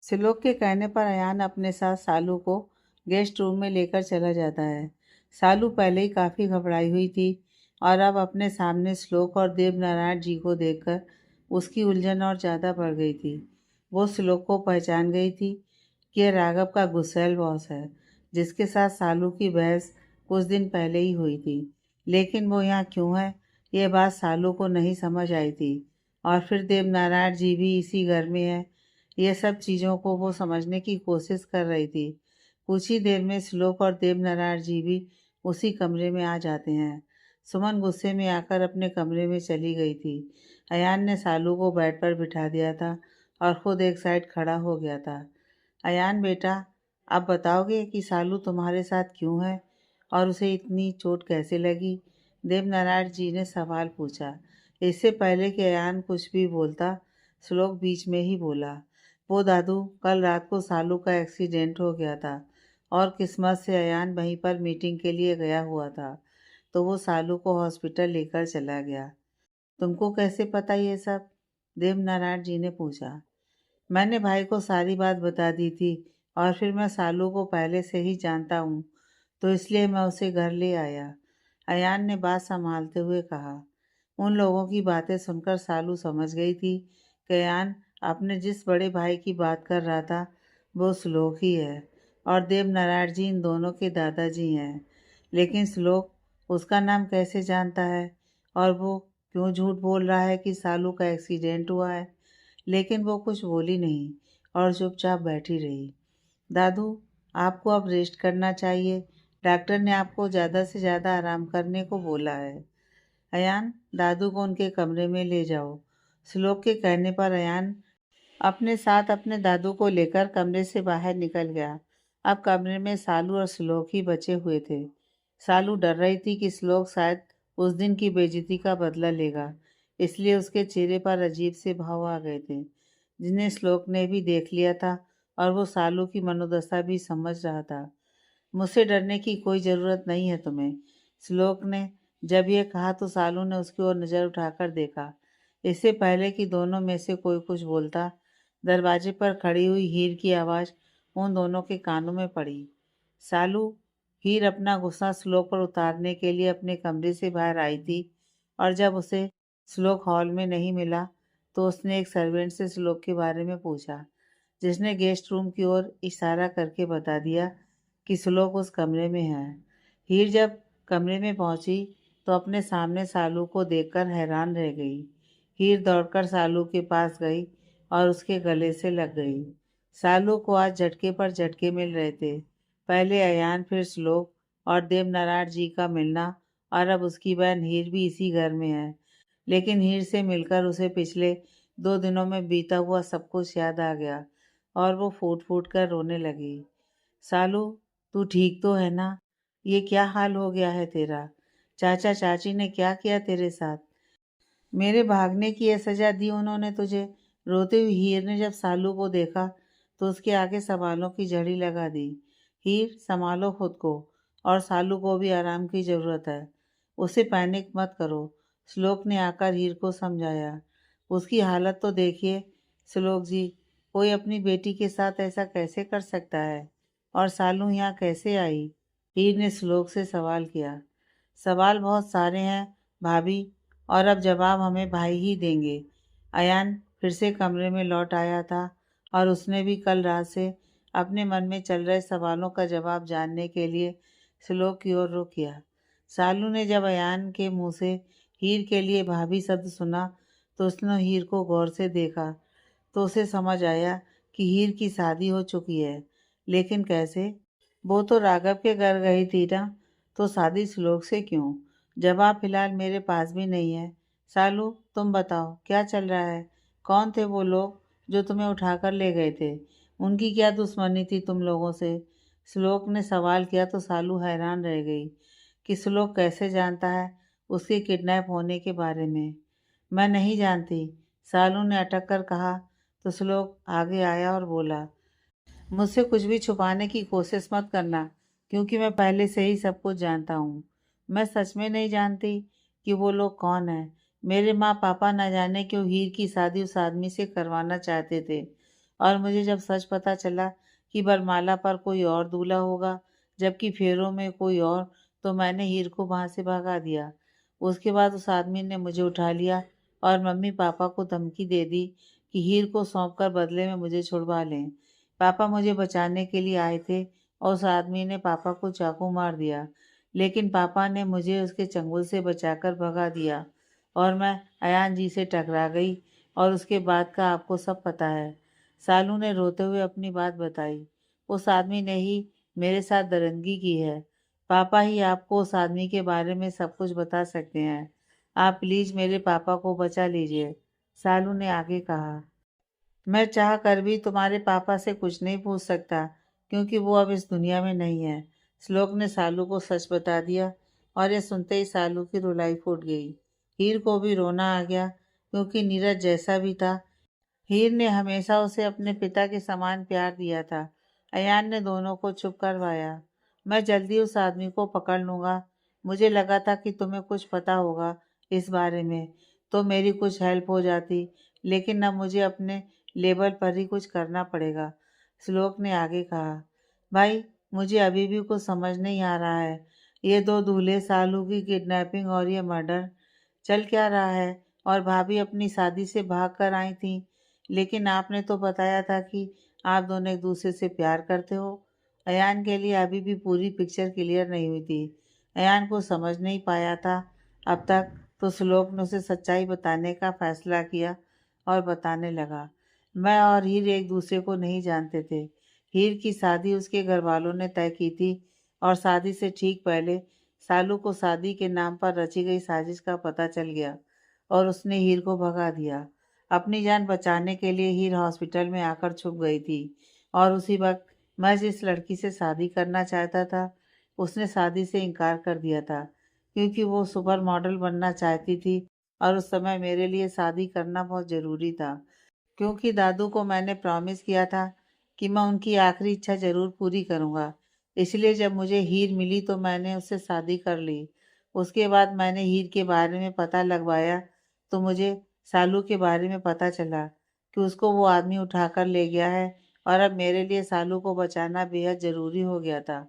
श्लोक के कहने पर अयान अपने साथ सालू को गेस्ट रूम में लेकर चला जाता है। सालू पहले ही काफ़ी घबराई हुई थी और अब अपने सामने श्लोक और देवनारायण जी को देखकर उसकी उलझन और ज़्यादा बढ़ गई थी। वो श्लोक को पहचान गई थी कि यह राघव का गुस्सैल बॉस है, जिसके साथ सालू की बहस कुछ दिन पहले ही हुई थी। लेकिन वो यहाँ क्यों है, ये बात सालू को नहीं समझ आई थी। और फिर देवनारायण जी भी इसी घर में है। ये सब चीज़ों को वो समझने की कोशिश कर रही थी। कुछ ही देर में श्लोक और देवनारायण जी भी उसी कमरे में आ जाते हैं। सुमन गुस्से में आकर अपने कमरे में चली गई थी। अयान ने सालू को बेड पर बिठा दिया था और खुद एक साइड खड़ा हो गया था। अयान बेटा, आप बताओगे कि सालू तुम्हारे साथ क्यों है और उसे इतनी चोट कैसे लगी? देवनारायण जी ने सवाल पूछा। इससे पहले कि अयान कुछ भी बोलता, श्लोक बीच में ही बोला। वो दादू, कल रात को सालू का एक्सीडेंट हो गया था और किस्मत से अयान वहीं पर मीटिंग के लिए गया हुआ था, तो वो सालू को हॉस्पिटल लेकर चला गया। तुमको कैसे पता ये सब? देवनारायण जी ने पूछा। मैंने भाई को सारी बात बता दी थी और फिर मैं सालू को पहले से ही जानता हूँ, तो इसलिए मैं उसे घर ले आया। अयान ने बात संभालते हुए कहा। उन लोगों की बातें सुनकर सालू समझ गई थी कि अयान अपने जिस बड़े भाई की बात कर रहा था वो श्लोक ही है और देवनारायण जी इन दोनों के दादाजी हैं। लेकिन श्लोक उसका नाम कैसे जानता है और वो क्यों झूठ बोल रहा है कि सालू का एक्सीडेंट हुआ है? लेकिन वो कुछ बोली नहीं और चुपचाप बैठी रही। दादू, आपको अब रेस्ट करना चाहिए। डॉक्टर ने आपको ज़्यादा से ज़्यादा आराम करने को बोला है। अयान, दादू को उनके कमरे में ले जाओ। श्लोक के कहने पर अयान अपने साथ अपने दादू को लेकर कमरे से बाहर निकल गया। अब कमरे में सालू और श्लोक ही बचे हुए थे। सालू डर रही थी कि श्लोक शायद उस दिन की बेइज्जती का बदला लेगा, इसलिए उसके चेहरे पर अजीब से भाव आ गए थे, जिन्हें श्लोक ने भी देख लिया था और वो सालू की मनोदशा भी समझ रहा था। मुझसे डरने की कोई ज़रूरत नहीं है तुम्हें, श्लोक ने जब ये कहा तो सालू ने उसकी ओर नज़र उठाकर देखा। इससे पहले कि दोनों में से कोई कुछ बोलता, दरवाजे पर खड़ी हुई हीर की आवाज़ उन दोनों के कानों में पड़ी। सालू। हीर अपना गुस्सा श्लोक पर उतारने के लिए अपने कमरे से बाहर आई थी और जब उसे श्लोक हॉल में नहीं मिला तो उसने एक सर्वेंट से श्लोक के बारे में पूछा, जिसने गेस्ट रूम की ओर इशारा करके बता दिया कि श्लोक उस कमरे में है। हीर जब कमरे में पहुंची तो अपने सामने सालू को देखकर हैरान रह गई। हीर दौड़कर सालू के पास गई और उसके गले से लग गई। सालू को आज झटके पर झटके मिल रहे थे। पहले अयान, फिर श्लोक और देवनारायण जी का मिलना, और अब उसकी बहन हीर भी इसी घर में है। लेकिन हीर से मिलकर उसे पिछले 2 दिनों में बीता हुआ सब कुछ याद आ गया और वो फूट फूट कर रोने लगी। सालू, तू ठीक तो है ना? ये क्या हाल हो गया है तेरा? चाचा चाची ने क्या किया तेरे साथ? मेरे भागने की ये सजा दी उन्होंने तुझे? रोती हुई हीर ने जब सालू को देखा तो उसके आगे सवालों की झड़ी लगा दी। हीर, संभालो खुद को, और सालू को भी आराम की ज़रूरत है। उसे पैनिक मत करो, श्लोक ने आकर हीर को समझाया। उसकी हालत तो देखिए श्लोक जी, कोई अपनी बेटी के साथ ऐसा कैसे कर सकता है? और सालू यहाँ कैसे आई? हीर ने श्लोक से सवाल किया। सवाल बहुत सारे हैं भाभी, और अब जवाब हमें भाई ही देंगे। अयान फिर से कमरे में लौट आया था और उसने भी कल रात से अपने मन में चल रहे सवालों का जवाब जानने के लिए श्लोक की ओर रुख किया। सालू ने जब अयान के मुंह से हीर के लिए भाभी शब्द सुना तो उसने हीर को गौर से देखा, तो उसे समझ आया कि हीर की शादी हो चुकी है। लेकिन कैसे? वो तो राघव के घर गई थी ना, तो शादी श्लोक से क्यों? जवाब फिलहाल मेरे पास भी नहीं है। सालू, तुम बताओ क्या चल रहा है? कौन थे वो लोग जो तुम्हें उठाकर ले गए थे? उनकी क्या दुश्मनी थी तुम लोगों से? श्लोक ने सवाल किया तो सालू हैरान रह गई कि श्लोक कैसे जानता है उसके किडनैप होने के बारे में। मैं नहीं जानती, सालू ने अटक कर कहा। तो श्लोक आगे आया और बोला, मुझसे कुछ भी छुपाने की कोशिश मत करना, क्योंकि मैं पहले से ही सब कुछ जानता हूँ। मैं सच में नहीं जानती कि वो लोग कौन हैं। मेरे माँ पापा न जाने क्यों हीर की शादी उस आदमी से करवाना चाहते थे। और मुझे जब सच पता चला कि बरमाला पर कोई और दूल्हा होगा जबकि फेरों में कोई और, तो मैंने हीर को वहाँ से भगा दिया। उसके बाद उस आदमी ने मुझे उठा लिया और मम्मी पापा को धमकी दे दी कि हीर को सौंपकर बदले में मुझे छुड़वा लें। पापा मुझे बचाने के लिए आए थे और उस आदमी ने पापा को चाकू मार दिया, लेकिन पापा ने मुझे उसके चंगुल से बचाकर भगा दिया और मैं अयान जी से टकरा गई। और उसके बाद का आपको सब पता है। सालू ने रोते हुए अपनी बात बताई। उस आदमी ने ही मेरे साथ दरिंदगी की है। पापा ही आपको उस आदमी के बारे में सब कुछ बता सकते हैं। आप प्लीज मेरे पापा को बचा लीजिए, सालू ने आगे कहा। मैं चाह कर भी तुम्हारे पापा से कुछ नहीं पूछ सकता क्योंकि वो अब इस दुनिया में नहीं है। श्लोक ने सालू को सच बता दिया और ये सुनते ही सालू की रुलाई फूट गई। हीर को भी रोना आ गया क्योंकि नीरज जैसा भी था, हीर ने हमेशा उसे अपने पिता के समान प्यार दिया था। अयान ने दोनों को चुप करवाया। मैं जल्दी उस आदमी को पकड़ लूंगा। मुझे लगा था कि तुम्हें कुछ पता होगा इस बारे में, तो मेरी कुछ हेल्प हो जाती, लेकिन अब मुझे अपने लेवल पर ही कुछ करना पड़ेगा, श्लोक ने आगे कहा। भाई, मुझे अभी भी कुछ समझ नहीं आ रहा है। ये दो दूल्हे, सालू की किडनैपिंग और ये मर्डर, चल क्या रहा है? और भाभी अपनी शादी से भाग कर आई थी, लेकिन आपने तो बताया था कि आप दोनों एक दूसरे से प्यार करते हो। अयान के लिए अभी भी पूरी पिक्चर क्लियर नहीं हुई थी। अयान को समझ नहीं पाया था अब तक, तो श्लोक ने उसे सच्चाई बताने का फैसला किया और बताने लगा। मैं और हीर एक दूसरे को नहीं जानते थे। हीर की शादी उसके घर वालों ने तय की थी और शादी से ठीक पहले सालू को शादी के नाम पर रची गई साजिश का पता चल गया और उसने हीर को भगा दिया। अपनी जान बचाने के लिए हीर हॉस्पिटल में आकर छुप गई थी और उसी वक्त मैं जिस लड़की से शादी करना चाहता था उसने शादी से इनकार कर दिया था क्योंकि वो सुपर मॉडल बनना चाहती थी और उस समय मेरे लिए शादी करना बहुत ज़रूरी था क्योंकि दादू को मैंने प्रॉमिस किया था कि मैं उनकी आखिरी इच्छा ज़रूर पूरी करूँगा। इसलिए जब मुझे हीर मिली तो मैंने उससे शादी कर ली। उसके बाद मैंने हीर के बारे में पता लगवाया तो मुझे सालू के बारे में पता चला कि उसको वो आदमी उठाकर ले गया है और अब मेरे लिए सालू को बचाना बेहद ज़रूरी हो गया था।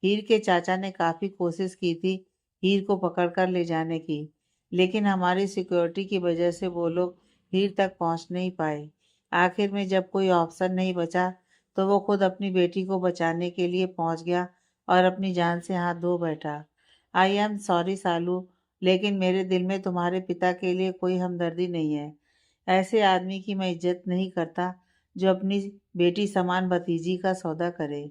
हीर के चाचा ने काफ़ी कोशिश की थी हीर को पकड़कर ले जाने की, लेकिन हमारी सिक्योरिटी की वजह से वो लोग हीर तक पहुंच नहीं पाए। आखिर में जब कोई ऑप्शन नहीं बचा तो वो खुद अपनी बेटी को बचाने के लिए पहुंच गया और अपनी जान से हाथ धो बैठा। आई एम सॉरी सालू, लेकिन मेरे दिल में तुम्हारे पिता के लिए कोई हमदर्दी नहीं है। ऐसे आदमी की मैं इज्जत नहीं करता जो अपनी बेटी समान भतीजी का सौदा करे।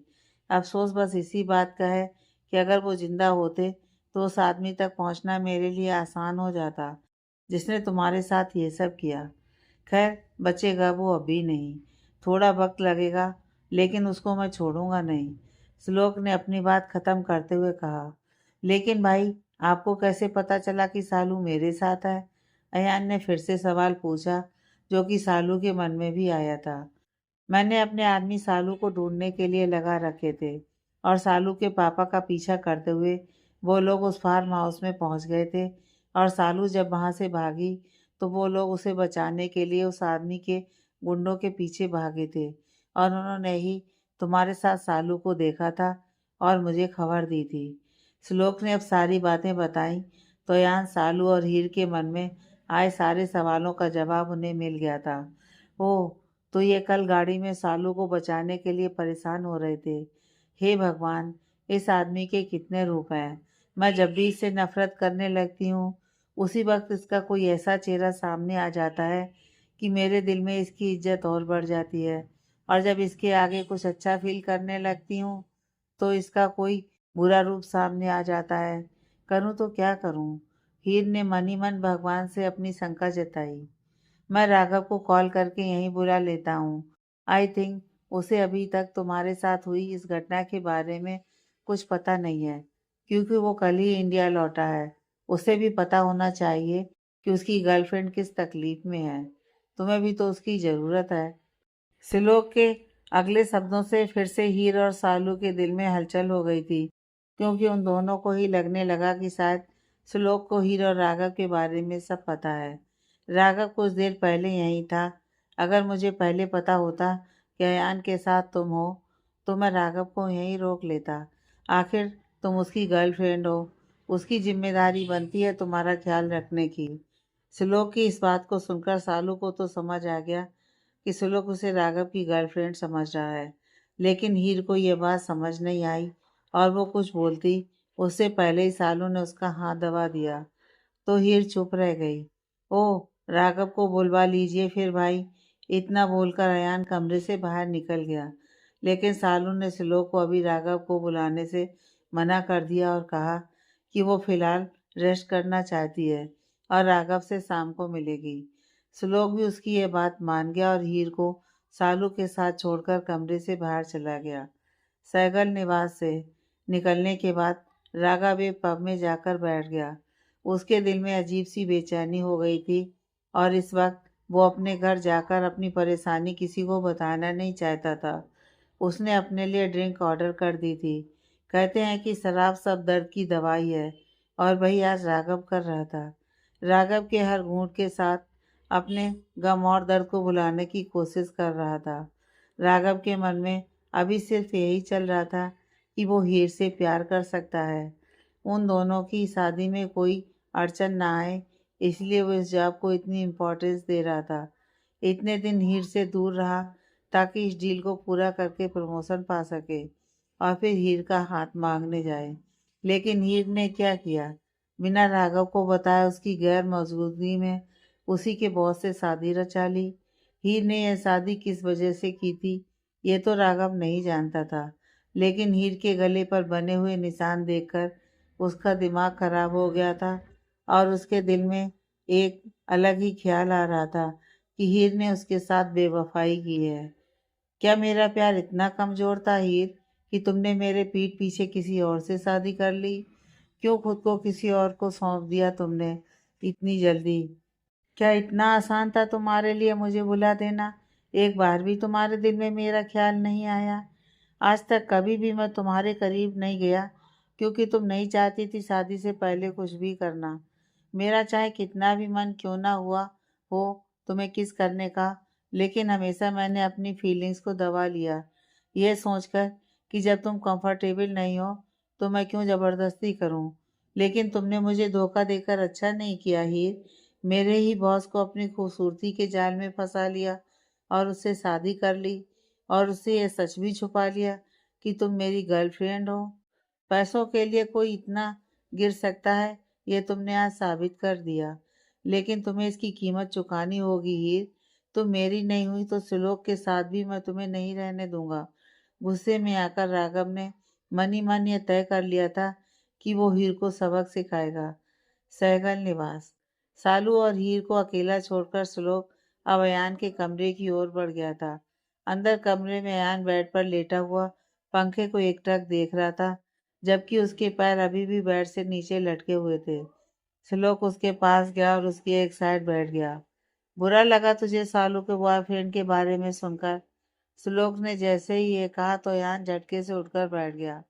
अफसोस बस इसी बात का है कि अगर वो जिंदा होते तो उस आदमी तक पहुंचना मेरे लिए आसान हो जाता जिसने तुम्हारे साथ ये सब किया। खैर, बचेगा वो अभी नहीं, थोड़ा वक्त लगेगा, लेकिन उसको मैं छोड़ूंगा नहीं, श्लोक ने अपनी बात खत्म करते हुए कहा। लेकिन भाई, आपको कैसे पता चला कि सालू मेरे साथ है? अयान ने फिर से सवाल पूछा, जो कि सालू के मन में भी आया था। मैंने अपने आदमी सालू को ढूंढने के लिए लगा रखे थे और सालू के पापा का पीछा करते हुए वो लोग उस फार्म हाउस में पहुंच गए थे और सालू जब वहां से भागी तो वो लोग उसे बचाने के लिए उस आदमी के गुंडों के पीछे भागे थे और उन्होंने ही तुम्हारे साथ सालू को देखा था और मुझे खबर दी थी। श्लोक ने अब सारी बातें बताई तो यान सालू और हीर के मन में आए सारे सवालों का जवाब उन्हें मिल गया था। ओह, तो ये कल गाड़ी में सालू को बचाने के लिए परेशान हो रहे थे। हे भगवान, इस आदमी के कितने रूप हैं। मैं जब भी इससे नफरत करने लगती हूँ उसी वक्त इसका कोई ऐसा चेहरा सामने आ जाता है कि मेरे दिल में इसकी इज्जत और बढ़ जाती है और जब इसके आगे कुछ अच्छा फील करने लगती हूँ तो इसका कोई बुरा रूप सामने आ जाता है। करूँ तो क्या करूँ? हीर ने मन ही मन भगवान से अपनी शंका जताई। मैं राघव को कॉल करके यहीं बुला लेता हूँ। आई थिंक उसे अभी तक तुम्हारे साथ हुई इस घटना के बारे में कुछ पता नहीं है क्योंकि वो कल ही इंडिया लौटा है। उसे भी पता होना चाहिए कि उसकी गर्लफ्रेंड किस तकलीफ में है। तुम्हें भी तो उसकी ज़रूरत है। श्लोक के अगले शब्दों से फिर से हीर और सालू के दिल में हलचल हो गई थी क्योंकि उन दोनों को ही लगने लगा कि शायद श्लोक को हीर और राघव के बारे में सब पता है। राघव कुछ देर पहले यहीं था। अगर मुझे पहले पता होता कि अयान के साथ तुम हो तो मैं राघव को यहीं रोक लेता। आखिर तुम उसकी गर्लफ्रेंड हो, उसकी जिम्मेदारी बनती है तुम्हारा ख्याल रखने की। श्लोक की इस बात को सुनकर सालू को तो समझ आ गया कि श्लोक उसे राघव की गर्लफ्रेंड समझ रहा है, लेकिन हीर को यह बात समझ नहीं आई और वो कुछ बोलती उससे पहले ही सालू ने उसका हाथ दबा दिया। तो हीर चुप रह गई। ओह, राघव को बुलवा लीजिए फिर भाई। इतना बोलकर अयान कमरे से बाहर निकल गया, लेकिन सालू ने श्लोक को अभी राघव को बुलाने से मना कर दिया और कहा कि वो फिलहाल रेस्ट करना चाहती है और राघव से शाम को मिलेगी। श्लोक भी उसकी यह बात मान गया और हीर को सालू के साथ छोड़कर कमरे से बाहर चला गया। सैगल निवास से निकलने के बाद राघव एक पब में जाकर बैठ गया। उसके दिल में अजीब सी बेचैनी हो गई थी और इस वक्त वो अपने घर जाकर अपनी परेशानी किसी को बताना नहीं चाहता था। उसने अपने लिए ड्रिंक ऑर्डर कर दी थी। कहते हैं कि शराब सब दर्द की दवाई है और वही आज राघव कर रहा था। राघव के हर घूंट के साथ अपने गम और दर्द को भुलाने की कोशिश कर रहा था। राघव के मन में अभी सिर्फ यही चल रहा था कि वो हीर से प्यार कर सकता है। उन दोनों की शादी में कोई अड़चन ना आए, इसलिए वो इस जॉब को इतनी इम्पोर्टेंस दे रहा था। इतने दिन हीर से दूर रहा ताकि इस डील को पूरा करके प्रमोशन पा सके और फिर हीर का हाथ मांगने जाए। लेकिन हीर ने क्या किया, बिना राघव को बताए उसकी गैर मौजूदगी में उसी के बॉस से शादी रचा ली। हीर ने यह शादी किस वजह से की थी ये तो राघव नहीं जानता था, लेकिन हीर के गले पर बने हुए निशान देखकर उसका दिमाग खराब हो गया था और उसके दिल में एक अलग ही ख्याल आ रहा था कि हीर ने उसके साथ बेवफाई की है। क्या मेरा प्यार इतना कमज़ोर था हीर कि तुमने मेरे पीठ पीछे किसी और से शादी कर ली? क्यों खुद को किसी और को सौंप दिया तुमने इतनी जल्दी? क्या इतना आसान था तुम्हारे लिए मुझे बुला देना? एक बार भी तुम्हारे दिल में मेरा ख्याल नहीं आया? आज तक कभी भी मैं तुम्हारे करीब नहीं गया क्योंकि तुम नहीं चाहती थी शादी से पहले कुछ भी करना। मेरा चाहे कितना भी मन क्यों ना हुआ हो तुम्हें किस करने का, लेकिन हमेशा मैंने अपनी फीलिंग्स को दबा लिया, यह सोचकर कि जब तुम कंफर्टेबल नहीं हो तो मैं क्यों ज़बरदस्ती करूं। लेकिन तुमने मुझे धोखा देकर अच्छा नहीं किया हीर। मेरे ही बॉस को अपनी खूबसूरती के जाल में फंसा लिया और उससे शादी कर ली और उससे यह सच भी छुपा लिया कि तुम मेरी गर्लफ्रेंड हो। पैसों के लिए कोई इतना गिर सकता है, ये तुमने आज साबित कर दिया। लेकिन तुम्हें इसकी कीमत चुकानी होगी हीर। तुम मेरी नहीं हुई तो श्लोक के साथ भी मैं तुम्हें नहीं रहने दूंगा। गुस्से में आकर राघव ने मन ही मन यह तय कर लिया था कि वो हीर को सबक सिखाएगा। सहगल निवास। सालू और हीर को अकेला छोड़कर श्लोक अब अयान के कमरे की ओर बढ़ गया था। अंदर कमरे में अयान बेड पर लेटा हुआ पंखे को एकटक देख रहा था, जबकि उसके पैर अभी भी बेड से नीचे लटके हुए थे। श्लोक उसके पास गया और उसकी एक साइड बैठ गया। बुरा लगा तुझे सालू के बॉयफ्रेंड के बारे में सुनकर? श्लोक ने जैसे ही ये कहा तो अयान झटके से उठकर बैठ गया।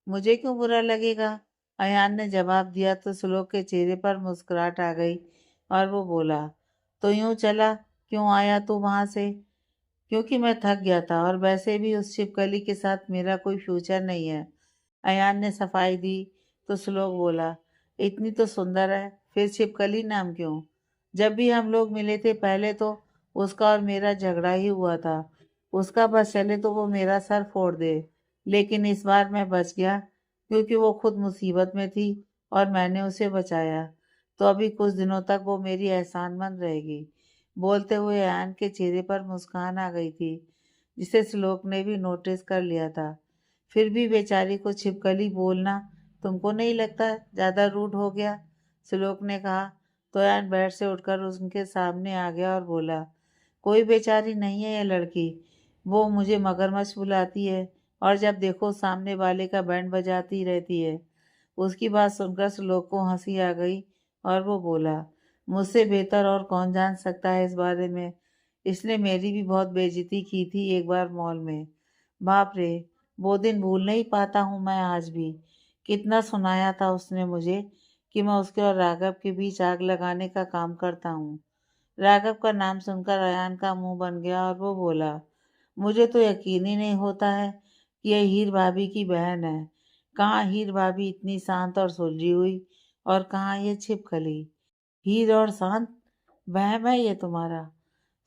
मुझे क्यों बुरा लगेगा? अयान ने जवाब दिया तो श्लोक के चेहरे पर मुस्कुराहट आ गई और वो बोला, तो यूं चला क्यों आया तू वहां से? क्योंकि मैं थक गया था और वैसे भी उस छिपकली के साथ मेरा कोई फ्यूचर नहीं है। अयान ने सफाई दी तो श्लोक बोला, इतनी तो सुंदर है फिर छिपकली नाम क्यों? जब भी हम लोग मिले थे पहले तो उसका और मेरा झगड़ा ही हुआ था। उसका बस चले तो वो मेरा सर फोड़ दे, लेकिन इस बार मैं बच गया क्योंकि वो खुद मुसीबत में थी और मैंने उसे बचाया। तो अभी कुछ दिनों तक वो मेरी एहसानमंद रहेगी। बोलते हुए अयान के चेहरे पर मुस्कान आ गई थी, जिसे श्लोक ने भी नोटिस कर लिया था। फिर भी बेचारी को छिपकली बोलना तुमको नहीं लगता ज़्यादा रूड हो गया? श्लोक ने कहा तो अयान बेड से उठकर उनके सामने आ गया और बोला, कोई बेचारी नहीं है ये लड़की। वो मुझे मगरमच्छ बुलाती है और जब देखो सामने वाले का बैंड बजाती रहती है। उसकी बात सुनकर श्लोक को हंसी आ गई और वो बोला, मुझसे बेहतर और कौन जान सकता है इस बारे में। इसने मेरी भी बहुत बेइज्जती की थी एक बार मॉल में। बाप रे, वो दिन भूल नहीं पाता हूँ मैं आज भी। कितना सुनाया था उसने मुझे कि मैं उसके और राघव के बीच आग लगाने का काम करता हूँ। राघव का नाम सुनकर अयान का मुंह बन गया और वो बोला, मुझे तो यकीन ही नहीं होता है कि यह हीर भाभी की बहन है। कहाँ हीर भाभी इतनी शांत और सुलझी हुई और कहाँ ये छिपकली। हीर और शांत, वहम है ये तुम्हारा।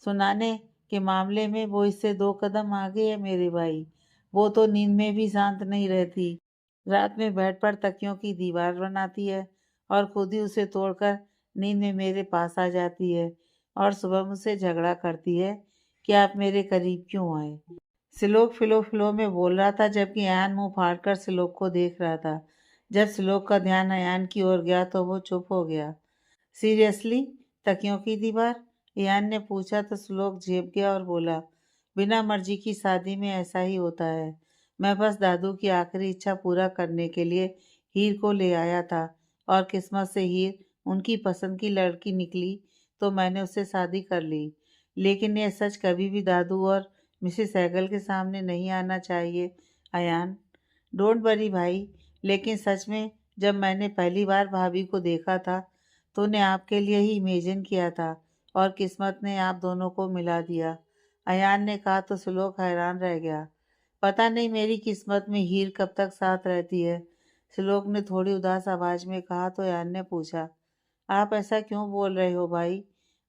सुनाने के मामले में वो इससे 2 कदम आगे है मेरे भाई। वो तो नींद में भी शांत नहीं रहती। रात में बेड पर तकियों की दीवार बनाती है और खुद ही उसे तोड़कर नींद में मेरे पास आ जाती है और सुबह मुझसे झगड़ा करती है कि आप मेरे करीब क्यों आए। श्लोक फिलो फिलो में बोल रहा था जबकि अयान मुंह फाड़कर श्लोक को देख रहा था। जब श्लोक का ध्यान अयान की ओर गया तो वो चुप हो गया। सीरियसली, तकियों की दीवार? ईयान ने पूछा तो श्लोक झेप गया और बोला, बिना मर्जी की शादी में ऐसा ही होता है। मैं बस दादू की आखिरी इच्छा पूरा करने के लिए हीर को ले आया था और किस्मत से हीर उनकी पसंद की लड़की निकली तो मैंने उससे शादी कर ली। लेकिन यह सच कभी भी दादू और मिसेस सहगल के सामने नहीं आना चाहिए। अयान, डोंट वरी भाई, लेकिन सच में जब मैंने पहली बार भाभी को देखा था तूने आपके लिए ही इमेजिन किया था और किस्मत ने आप दोनों को मिला दिया। अयान ने कहा तो श्लोक हैरान रह गया। पता नहीं मेरी किस्मत में हीर कब तक साथ रहती है। श्लोक ने थोड़ी उदास आवाज में कहा तो अयान ने पूछा, आप ऐसा क्यों बोल रहे हो भाई?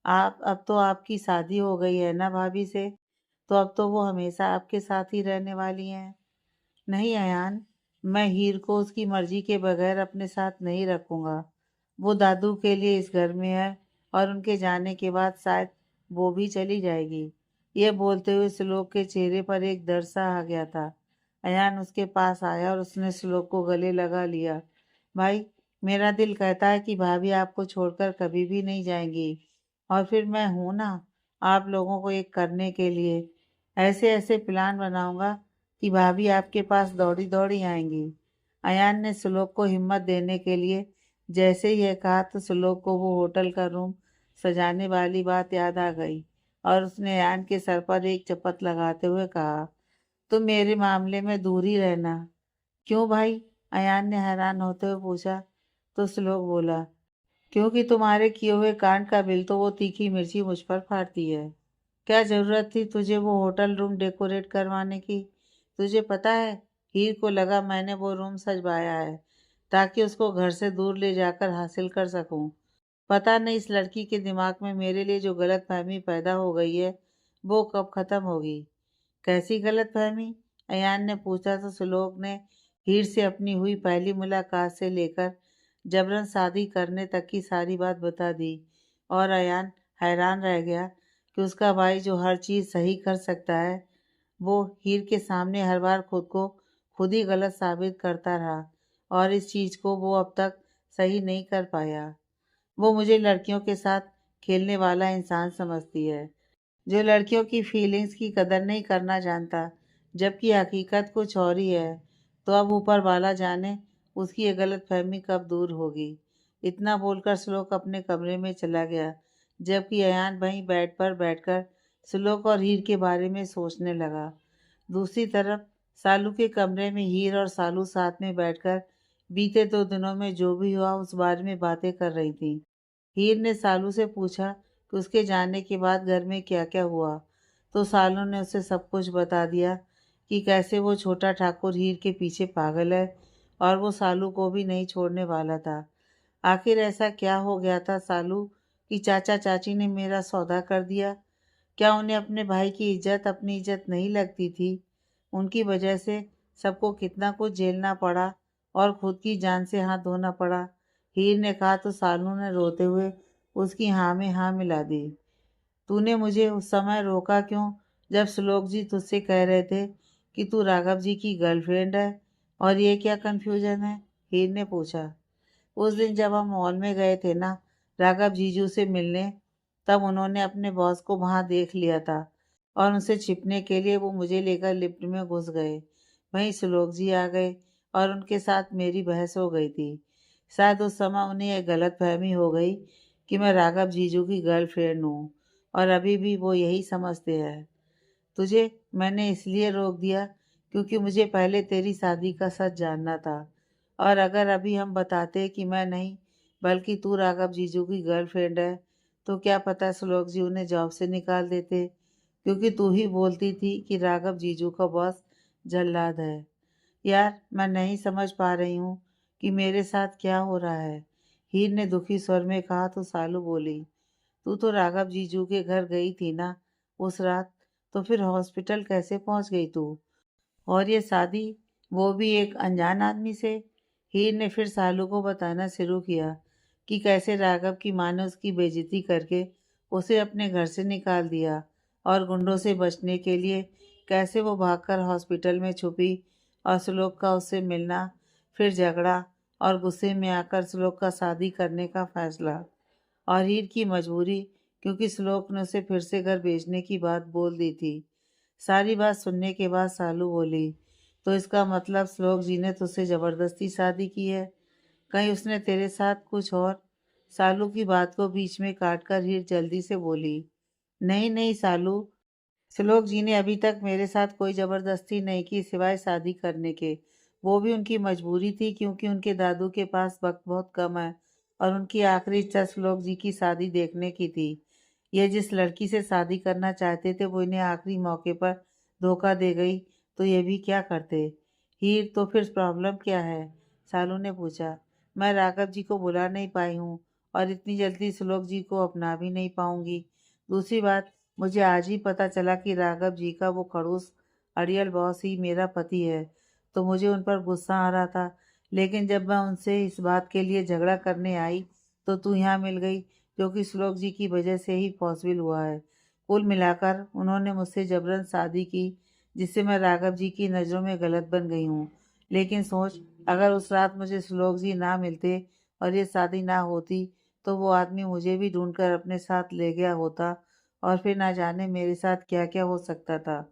आप अब तो आपकी शादी हो गई है ना भाभी से, तो अब तो वो हमेशा आपके साथ ही रहने वाली हैं। नहीं अयान, मैं हीर को उसकी मर्जी के बगैर अपने साथ नहीं रखूंगा। वो दादू के लिए इस घर में है और उनके जाने के बाद शायद वो भी चली जाएगी। ये बोलते हुए श्लोक के चेहरे पर एक दर्द सा आ गया था। अयान उसके पास आया और उसने श्लोक को गले लगा लिया। भाई, मेरा दिल कहता है कि भाभी आपको छोड़कर कभी भी नहीं जाएंगी और फिर मैं हूं ना, आप लोगों को एक करने के लिए। ऐसे ऐसे प्लान बनाऊंगा कि भाभी आपके पास दौड़ी दौड़ी आएंगी। अयान ने श्लोक को हिम्मत देने के लिए जैसे ही यह कहा तो श्लोक को वो होटल का रूम सजाने वाली बात याद आ गई और उसने अयान के सर पर एक चपत लगाते हुए कहा, तुम मेरे मामले में दूर ही रहना। क्यों भाई? अयान ने हैरान होते हुए पूछा तो श्लोक बोला, क्योंकि तुम्हारे किए हुए कांड का बिल तो वो तीखी मिर्ची मुझ पर फाड़ती है। क्या जरूरत थी तुझे वो होटल रूम डेकोरेट करवाने की? तुझे पता है, हीर को लगा मैंने वो रूम सजवाया है ताकि उसको घर से दूर ले जाकर हासिल कर सकूं। पता नहीं इस लड़की के दिमाग में मेरे लिए जो गलतफहमी पैदा हो गई है वो कब खत्म होगी। कैसी गलतफहमी? अयान ने पूछा तो श्लोक ने हीर से अपनी हुई पहली मुलाकात से लेकर जबरन शादी करने तक की सारी बात बता दी और अयान हैरान रह गया कि उसका भाई जो हर चीज़ सही कर सकता है वो हीर के सामने हर बार खुद को खुद ही गलत साबित करता रहा और इस चीज़ को वो अब तक सही नहीं कर पाया। वो मुझे लड़कियों के साथ खेलने वाला इंसान समझती है जो लड़कियों की फीलिंग्स की कदर नहीं करना जानता, जबकि हकीकत कुछ और ही है। तो अब ऊपर वाला जाने उसकी ये गलत फहमी कब दूर होगी। इतना बोलकर श्लोक अपने कमरे में चला गया जबकि अयान वहीं बेड पर बैठकर श्लोक और हीर के बारे में सोचने लगा। दूसरी तरफ सालू के कमरे में हीर और सालू साथ में बैठकर बीते 2 दिनों में जो भी हुआ उस बारे में बातें कर रही थी। हीर ने सालू से पूछा कि उसके जाने के बाद घर में क्या क्या हुआ तो सालू ने उसे सब कुछ बता दिया कि कैसे वो छोटा ठाकुर हीर के पीछे पागल है और वो सालू को भी नहीं छोड़ने वाला था। आखिर ऐसा क्या हो गया था सालू कि चाचा चाची ने मेरा सौदा कर दिया? क्या उन्हें अपने भाई की इज्जत अपनी इज्जत नहीं लगती थी? उनकी वजह से सबको कितना कुछ झेलना पड़ा और खुद की जान से हाथ धोना पड़ा। हीर ने कहा तो सालू ने रोते हुए उसकी हाँ में हाँ मिला दी। तूने मुझे उस समय रोका क्यों जब श्लोक जी तुझसे कह रहे थे कि तू राघव जी की गर्लफ्रेंड है? और ये क्या कंफ्यूजन है? हीर ने पूछा। उस दिन जब हम मॉल में गए थे ना, राघव जीजू से मिलने, तब उन्होंने अपने बॉस को वहां देख लिया था और उनसे छिपने के लिए वो मुझे लेकर लिफ्ट में घुस गए। वहीं श्लोक जी आ गए और उनके साथ मेरी बहस हो गई थी। शायद उस समय उन्हें यह गलत फहमी हो गई कि मैं राघव जीजू की गर्लफ्रेंड हूँ और अभी भी वो यही समझते हैं। तुझे मैंने इसलिए रोक दिया क्योंकि मुझे पहले तेरी शादी का सच जानना था और अगर अभी हम बताते कि मैं नहीं बल्कि तू राघव जीजू की गर्लफ्रेंड है तो क्या पता श्लोक जी उन्हें जॉब से निकाल देते। क्योंकि तू ही बोलती थी कि राघव जीजू का बॉस जल्लाद है। यार, मैं नहीं समझ पा रही हूँ कि मेरे साथ क्या हो रहा है। हीर ने दुखी स्वर में कहा तो सालू बोली, तू तो राघव जीजू के घर गई थी ना उस रात, तो फिर हॉस्पिटल कैसे पहुंच गई तू? और ये शादी, वो भी एक अनजान आदमी से? हीर ने फिर सालू को बताना शुरू किया कि कैसे राघव की माँ ने उसकी बेइज्जती करके उसे अपने घर से निकाल दिया, और गुंडों से बचने के लिए कैसे वो भागकर हॉस्पिटल में छुपी, और श्लोक का उससे मिलना, फिर झगड़ा, और गुस्से में आकर श्लोक का शादी करने का फैसला, और हीर की मजबूरी, क्योंकि श्लोक ने उसे फिर से घर भेजने की बात बोल दी थी। सारी बात सुनने के बाद सालू बोली, तो इसका मतलब श्लोक जी ने तुझसे जबरदस्ती शादी की है? कहीं उसने तेरे साथ कुछ और? सालू की बात को बीच में काटकर हीर जल्दी से बोली, नहीं नहीं सालू, श्लोक जी ने अभी तक मेरे साथ कोई ज़बरदस्ती नहीं की सिवाय शादी करने के। वो भी उनकी मजबूरी थी, क्योंकि उनके दादू के पास वक्त बहुत कम है, और उनकी आखिरी इच्छा श्लोक जी की शादी देखने की थी। ये जिस लड़की से शादी करना चाहते थे वो इन्हें आखिरी मौके पर धोखा दे गई, तो ये भी क्या करते? हीर, तो फिर प्रॉब्लम क्या है? सालू ने पूछा। मैं राघव जी को बुला नहीं पाई हूँ, और इतनी जल्दी श्लोक जी को अपना भी नहीं पाऊंगी। दूसरी बात, मुझे आज ही पता चला कि राघव जी का वो खड़ूस अड़ियल बॉस ही मेरा पति है, तो मुझे उन पर गुस्सा आ रहा था। लेकिन जब मैं उनसे इस बात के लिए झगड़ा करने आई, तो तू यहाँ मिल गई, जो कि श्लोक जी की वजह से ही पॉसिबल हुआ है। कुल मिलाकर उन्होंने मुझसे जबरन शादी की, जिससे मैं राघव जी की नज़रों में गलत बन गई हूँ। लेकिन सोच, अगर उस रात मुझे श्लोक जी ना मिलते और ये शादी ना होती, तो वो आदमी मुझे भी ढूंढकर अपने साथ ले गया होता, और फिर ना जाने मेरे साथ क्या क्या हो सकता था।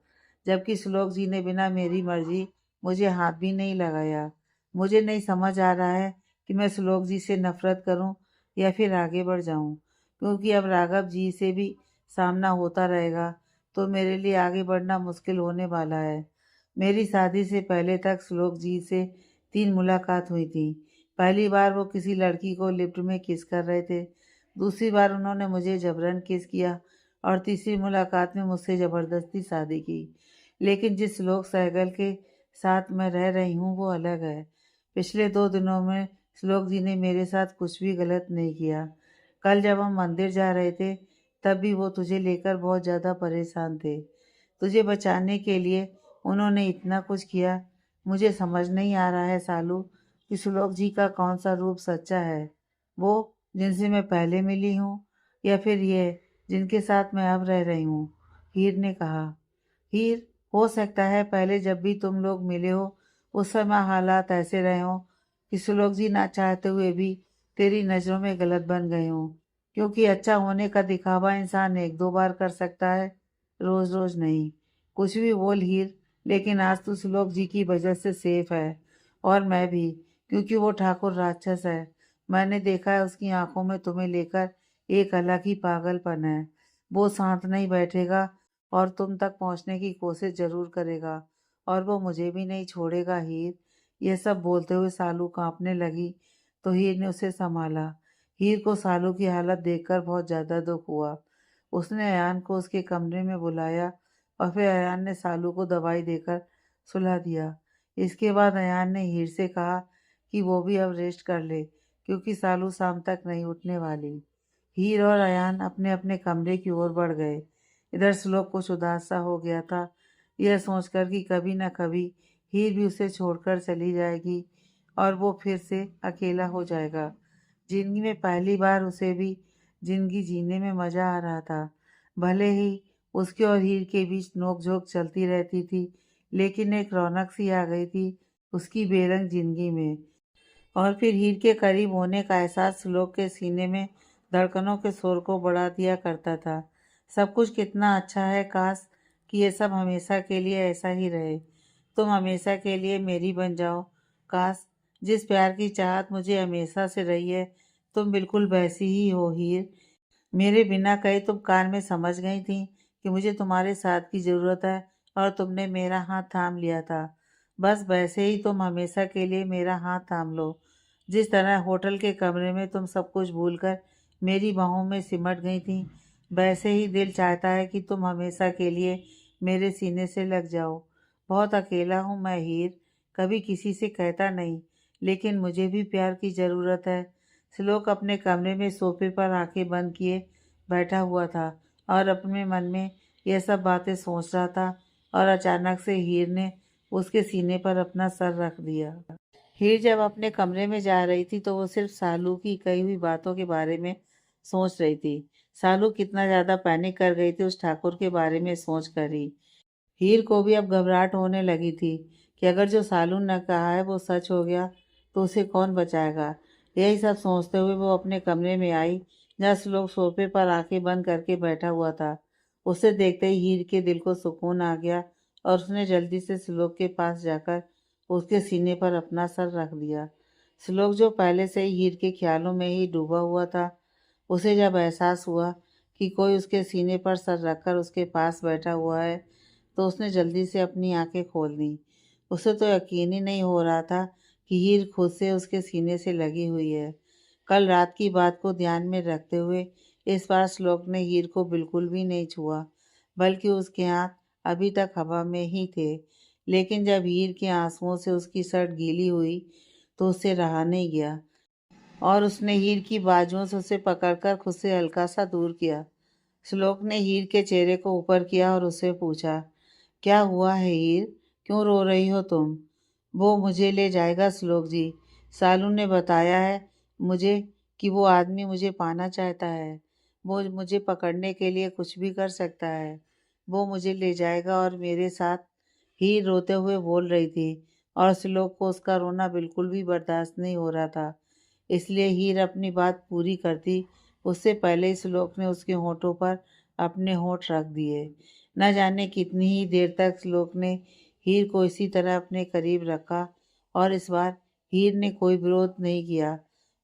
जबकि श्लोक जी ने बिना मेरी मर्जी मुझे हाथ भी नहीं लगाया। मुझे नहीं समझ आ रहा है कि मैं श्लोक जी से नफरत करूं या फिर आगे बढ़ जाऊं, क्योंकि अब राघव जी से भी सामना होता रहेगा, तो मेरे लिए आगे बढ़ना मुश्किल होने वाला है। मेरी शादी से पहले तक श्लोक जी से 3 मुलाकात हुई थी। पहली बार वो किसी लड़की को लिफ्ट में किस कर रहे थे, दूसरी बार उन्होंने मुझे जबरन किस किया, और तीसरी मुलाकात में मुझसे ज़बरदस्ती शादी की। लेकिन जिस लोग सहगल के साथ मैं रह रही हूँ वो अलग है। पिछले 2 दिनों में श्लोक जी ने मेरे साथ कुछ भी गलत नहीं किया। कल जब हम मंदिर जा रहे थे, तब भी वो तुझे लेकर बहुत ज़्यादा परेशान थे। तुझे बचाने के लिए उन्होंने इतना कुछ किया। मुझे समझ नहीं आ रहा है सालू कि श्लोक जी का कौन सा रूप सच्चा है, वो जिनसे मैं पहले मिली हूँ, या फिर ये जिनके साथ मैं अब रह रही हूँ। हीर ने कहा। हीर, हो सकता है पहले जब भी तुम लोग मिले हो उस समय हालात ऐसे रहे हों कि श्लोक जी ना चाहते हुए भी तेरी नज़रों में गलत बन गए हों, क्योंकि अच्छा होने का दिखावा इंसान 1-2 बार कर सकता है, रोज रोज नहीं। कुछ भी बोल हीर, लेकिन आज तो श्लोक जी की वजह से सेफ है, और मैं भी, क्योंकि वो ठाकुर राक्षस है। मैंने देखा है उसकी आंखों में तुम्हें लेकर एक अलग ही पागलपन है। वो शांत नहीं बैठेगा, और तुम तक पहुंचने की कोशिश जरूर करेगा, और वो मुझे भी नहीं छोड़ेगा हीर। यह सब बोलते हुए सालू कांपने लगी, तो हीर ने उसे संभाला। हीर को सालू की हालत देखकर बहुत ज़्यादा दुख हुआ। उसने अयान को उसके कमरे में बुलाया, और फिर अयान ने सालू को दवाई देकर सुला दिया। इसके बाद अयान ने हीर से कहा कि वो भी अब रेस्ट कर ले, क्योंकि सालू शाम तक नहीं उठने वाली। हीर और अयान अपने अपने कमरे की ओर बढ़ गए। इधर श्लोक कुछ उदास सा हो गया था, यह सोचकर कि कभी न कभी हीर भी उसे छोड़कर चली जाएगी, और वो फिर से अकेला हो जाएगा। जिंदगी में पहली बार उसे भी जिंदगी जीने में मज़ा आ रहा था। भले ही उसके और हीर के बीच नोक-झोंक चलती रहती थी, लेकिन एक रौनक सी आ गई थी उसकी बेरंग जिंदगी में। और फिर हीर के करीब होने का एहसास श्लोक के सीने में धड़कनों के शोर को बढ़ा दिया करता था। सब कुछ कितना अच्छा है, काश कि ये सब हमेशा के लिए ऐसा ही रहे। तुम हमेशा के लिए मेरी बन जाओ। काश जिस प्यार की चाहत मुझे हमेशा से रही है, तुम बिल्कुल वैसी ही हो हीर। मेरे बिना कहे तुम कान में समझ गई थी कि मुझे तुम्हारे साथ की ज़रूरत है, और तुमने मेरा हाथ थाम लिया था। बस वैसे ही तुम हमेशा के लिए मेरा हाथ थाम लो। जिस तरह होटल के कमरे में तुम सब कुछ भूलकर मेरी बाहों में सिमट गई थी, वैसे ही दिल चाहता है कि तुम हमेशा के लिए मेरे सीने से लग जाओ। बहुत अकेला हूँ मैं हीर, कभी किसी से कहता नहीं, लेकिन मुझे भी प्यार की ज़रूरत है। श्लोक अपने कमरे में सोफे पर आंखें बंद किए बैठा हुआ था और अपने मन में यह सब बातें सोच रहा था, और अचानक से हीर ने उसके सीने पर अपना सर रख दिया। हीर जब अपने कमरे में जा रही थी तो वो सिर्फ सालू की कही हुई बातों के बारे में सोच रही थी। सालू कितना ज्यादा पैनिक कर गई थी उस ठाकुर के बारे में सोच कर ही। हीर को भी अब घबराहट होने लगी थी कि अगर जो सालू ने कहा है वो सच हो गया तो उसे कौन बचाएगा। यही सब सोचते हुए वो अपने कमरे में आई, जहाँ श्लोक सोफे पर आंखें बंद करके बैठा हुआ था। उसे देखते ही हीर के दिल को सुकून आ गया और उसने जल्दी से श्लोक के पास जाकर उसके सीने पर अपना सर रख दिया। श्लोक, जो पहले से ही हीर के ख्यालों में ही डूबा हुआ था, उसे जब एहसास हुआ कि कोई उसके सीने पर सर रखकर उसके पास बैठा हुआ है, तो उसने जल्दी से अपनी आंखें खोल दी। उसे तो यकीन ही नहीं हो रहा था कि हीर खुद से उसके सीने से लगी हुई है। कल रात की बात को ध्यान में रखते हुए इस बार श्लोक ने हीर को बिल्कुल भी नहीं छुआ, बल्कि उसके हाथ अभी तक हवा में ही थे। लेकिन जब हीर के आंसुओं से उसकी शर्ट गीली हुई तो उससे रहा नहीं गया और उसने हीर की बाजुओं से उसे पकड़कर खुद से हल्का सा दूर किया। श्लोक ने हीर के चेहरे को ऊपर किया और उससे पूछा, क्या हुआ है हीर, क्यों रो रही हो तुम? वो मुझे ले जाएगा श्लोक जी। सालू ने बताया है मुझे कि वो आदमी मुझे पाना चाहता है। वो मुझे पकड़ने के लिए कुछ भी कर सकता है। वो मुझे ले जाएगा और मेरे साथ। हीर रोते हुए बोल रही थी और श्लोक को उसका रोना बिल्कुल भी बर्दाश्त नहीं हो रहा था। इसलिए हीर अपनी बात पूरी करती उससे पहले ही श्लोक ने उसके होठों पर अपने होठ रख दिए। न जाने कितनी ही देर तक श्लोक ने हीर को इसी तरह अपने करीब रखा, और इस बार हीर ने कोई विरोध नहीं किया।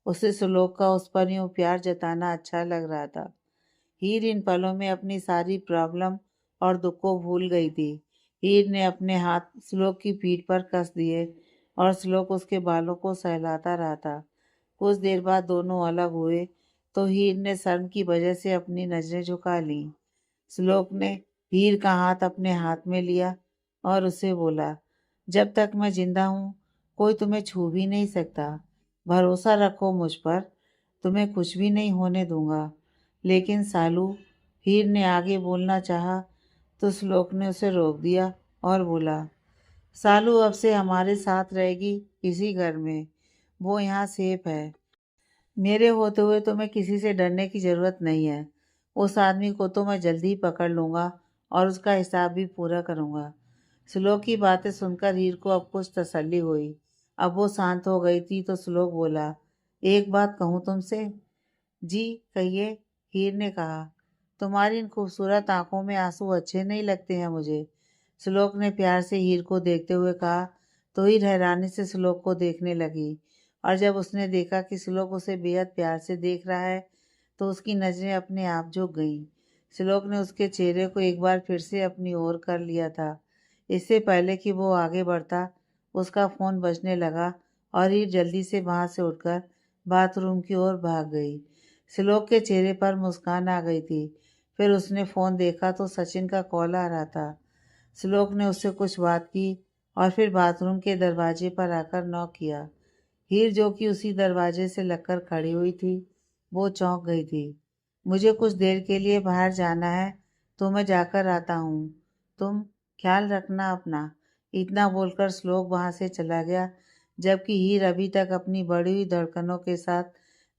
उसे श्लोक का उस पर यूं प्यार जताना अच्छा लग रहा था। हीर इन पलों में अपनी सारी प्रॉब्लम और दुख को भूल गई थी। हीर ने अपने हाथ श्लोक की पीठ पर कस दिए और श्लोक उसके बालों को सहलाता रहा था। कुछ देर बाद दोनों अलग हुए तो हीर ने शर्म की वजह से अपनी नजरें झुका लीं। श्लोक ने हीर का हाथ अपने हाथ में लिया और उसे बोला, जब तक मैं जिंदा हूँ कोई तुम्हें छू भी नहीं सकता। भरोसा रखो मुझ पर, तुम्हें कुछ भी नहीं होने दूंगा। लेकिन सालू, हीर ने आगे बोलना चाहा तो श्लोक ने उसे रोक दिया और बोला, सालू अब से हमारे साथ रहेगी इसी घर में। वो यहाँ सेफ है। मेरे होते हुए तुम्हें किसी से डरने की ज़रूरत नहीं है। उस आदमी को तो मैं जल्दी ही पकड़ लूँगा और उसका हिसाब भी पूरा करूँगा। श्लोक की बातें सुनकर हीर को अब कुछ तसल्ली हुई। अब वो शांत हो गई थी तो श्लोक बोला, एक बात कहूँ तुमसे? जी कहिए, हीर ने कहा। तुम्हारी इन खूबसूरत आंखों में आंसू अच्छे नहीं लगते हैं मुझे। श्लोक ने प्यार से हीर को देखते हुए कहा तो हीर हैरानी से श्लोक को देखने लगी, और जब उसने देखा कि श्लोक उसे बेहद प्यार से देख रहा है तो उसकी नज़रें अपने आप झुक गईं। श्लोक ने उसके चेहरे को एक बार फिर से अपनी ओर कर लिया था। इससे पहले कि वो आगे बढ़ता उसका फ़ोन बजने लगा और हीर जल्दी से वहाँ से उठकर बाथरूम की ओर भाग गई। श्लोक के चेहरे पर मुस्कान आ गई थी। फिर उसने फ़ोन देखा तो सचिन का कॉल आ रहा था। श्लोक ने उससे कुछ बात की और फिर बाथरूम के दरवाजे पर आकर नॉक किया। हीर, जो कि उसी दरवाजे से लगकर खड़ी हुई थी, वो चौंक गई थी। मुझे कुछ देर के लिए बाहर जाना है तो मैं जाकर आता हूँ। तुम ख्याल रखना अपना। इतना बोलकर श्लोक वहाँ से चला गया, जबकि हीर अभी तक अपनी बढ़ी हुई धड़कनों के साथ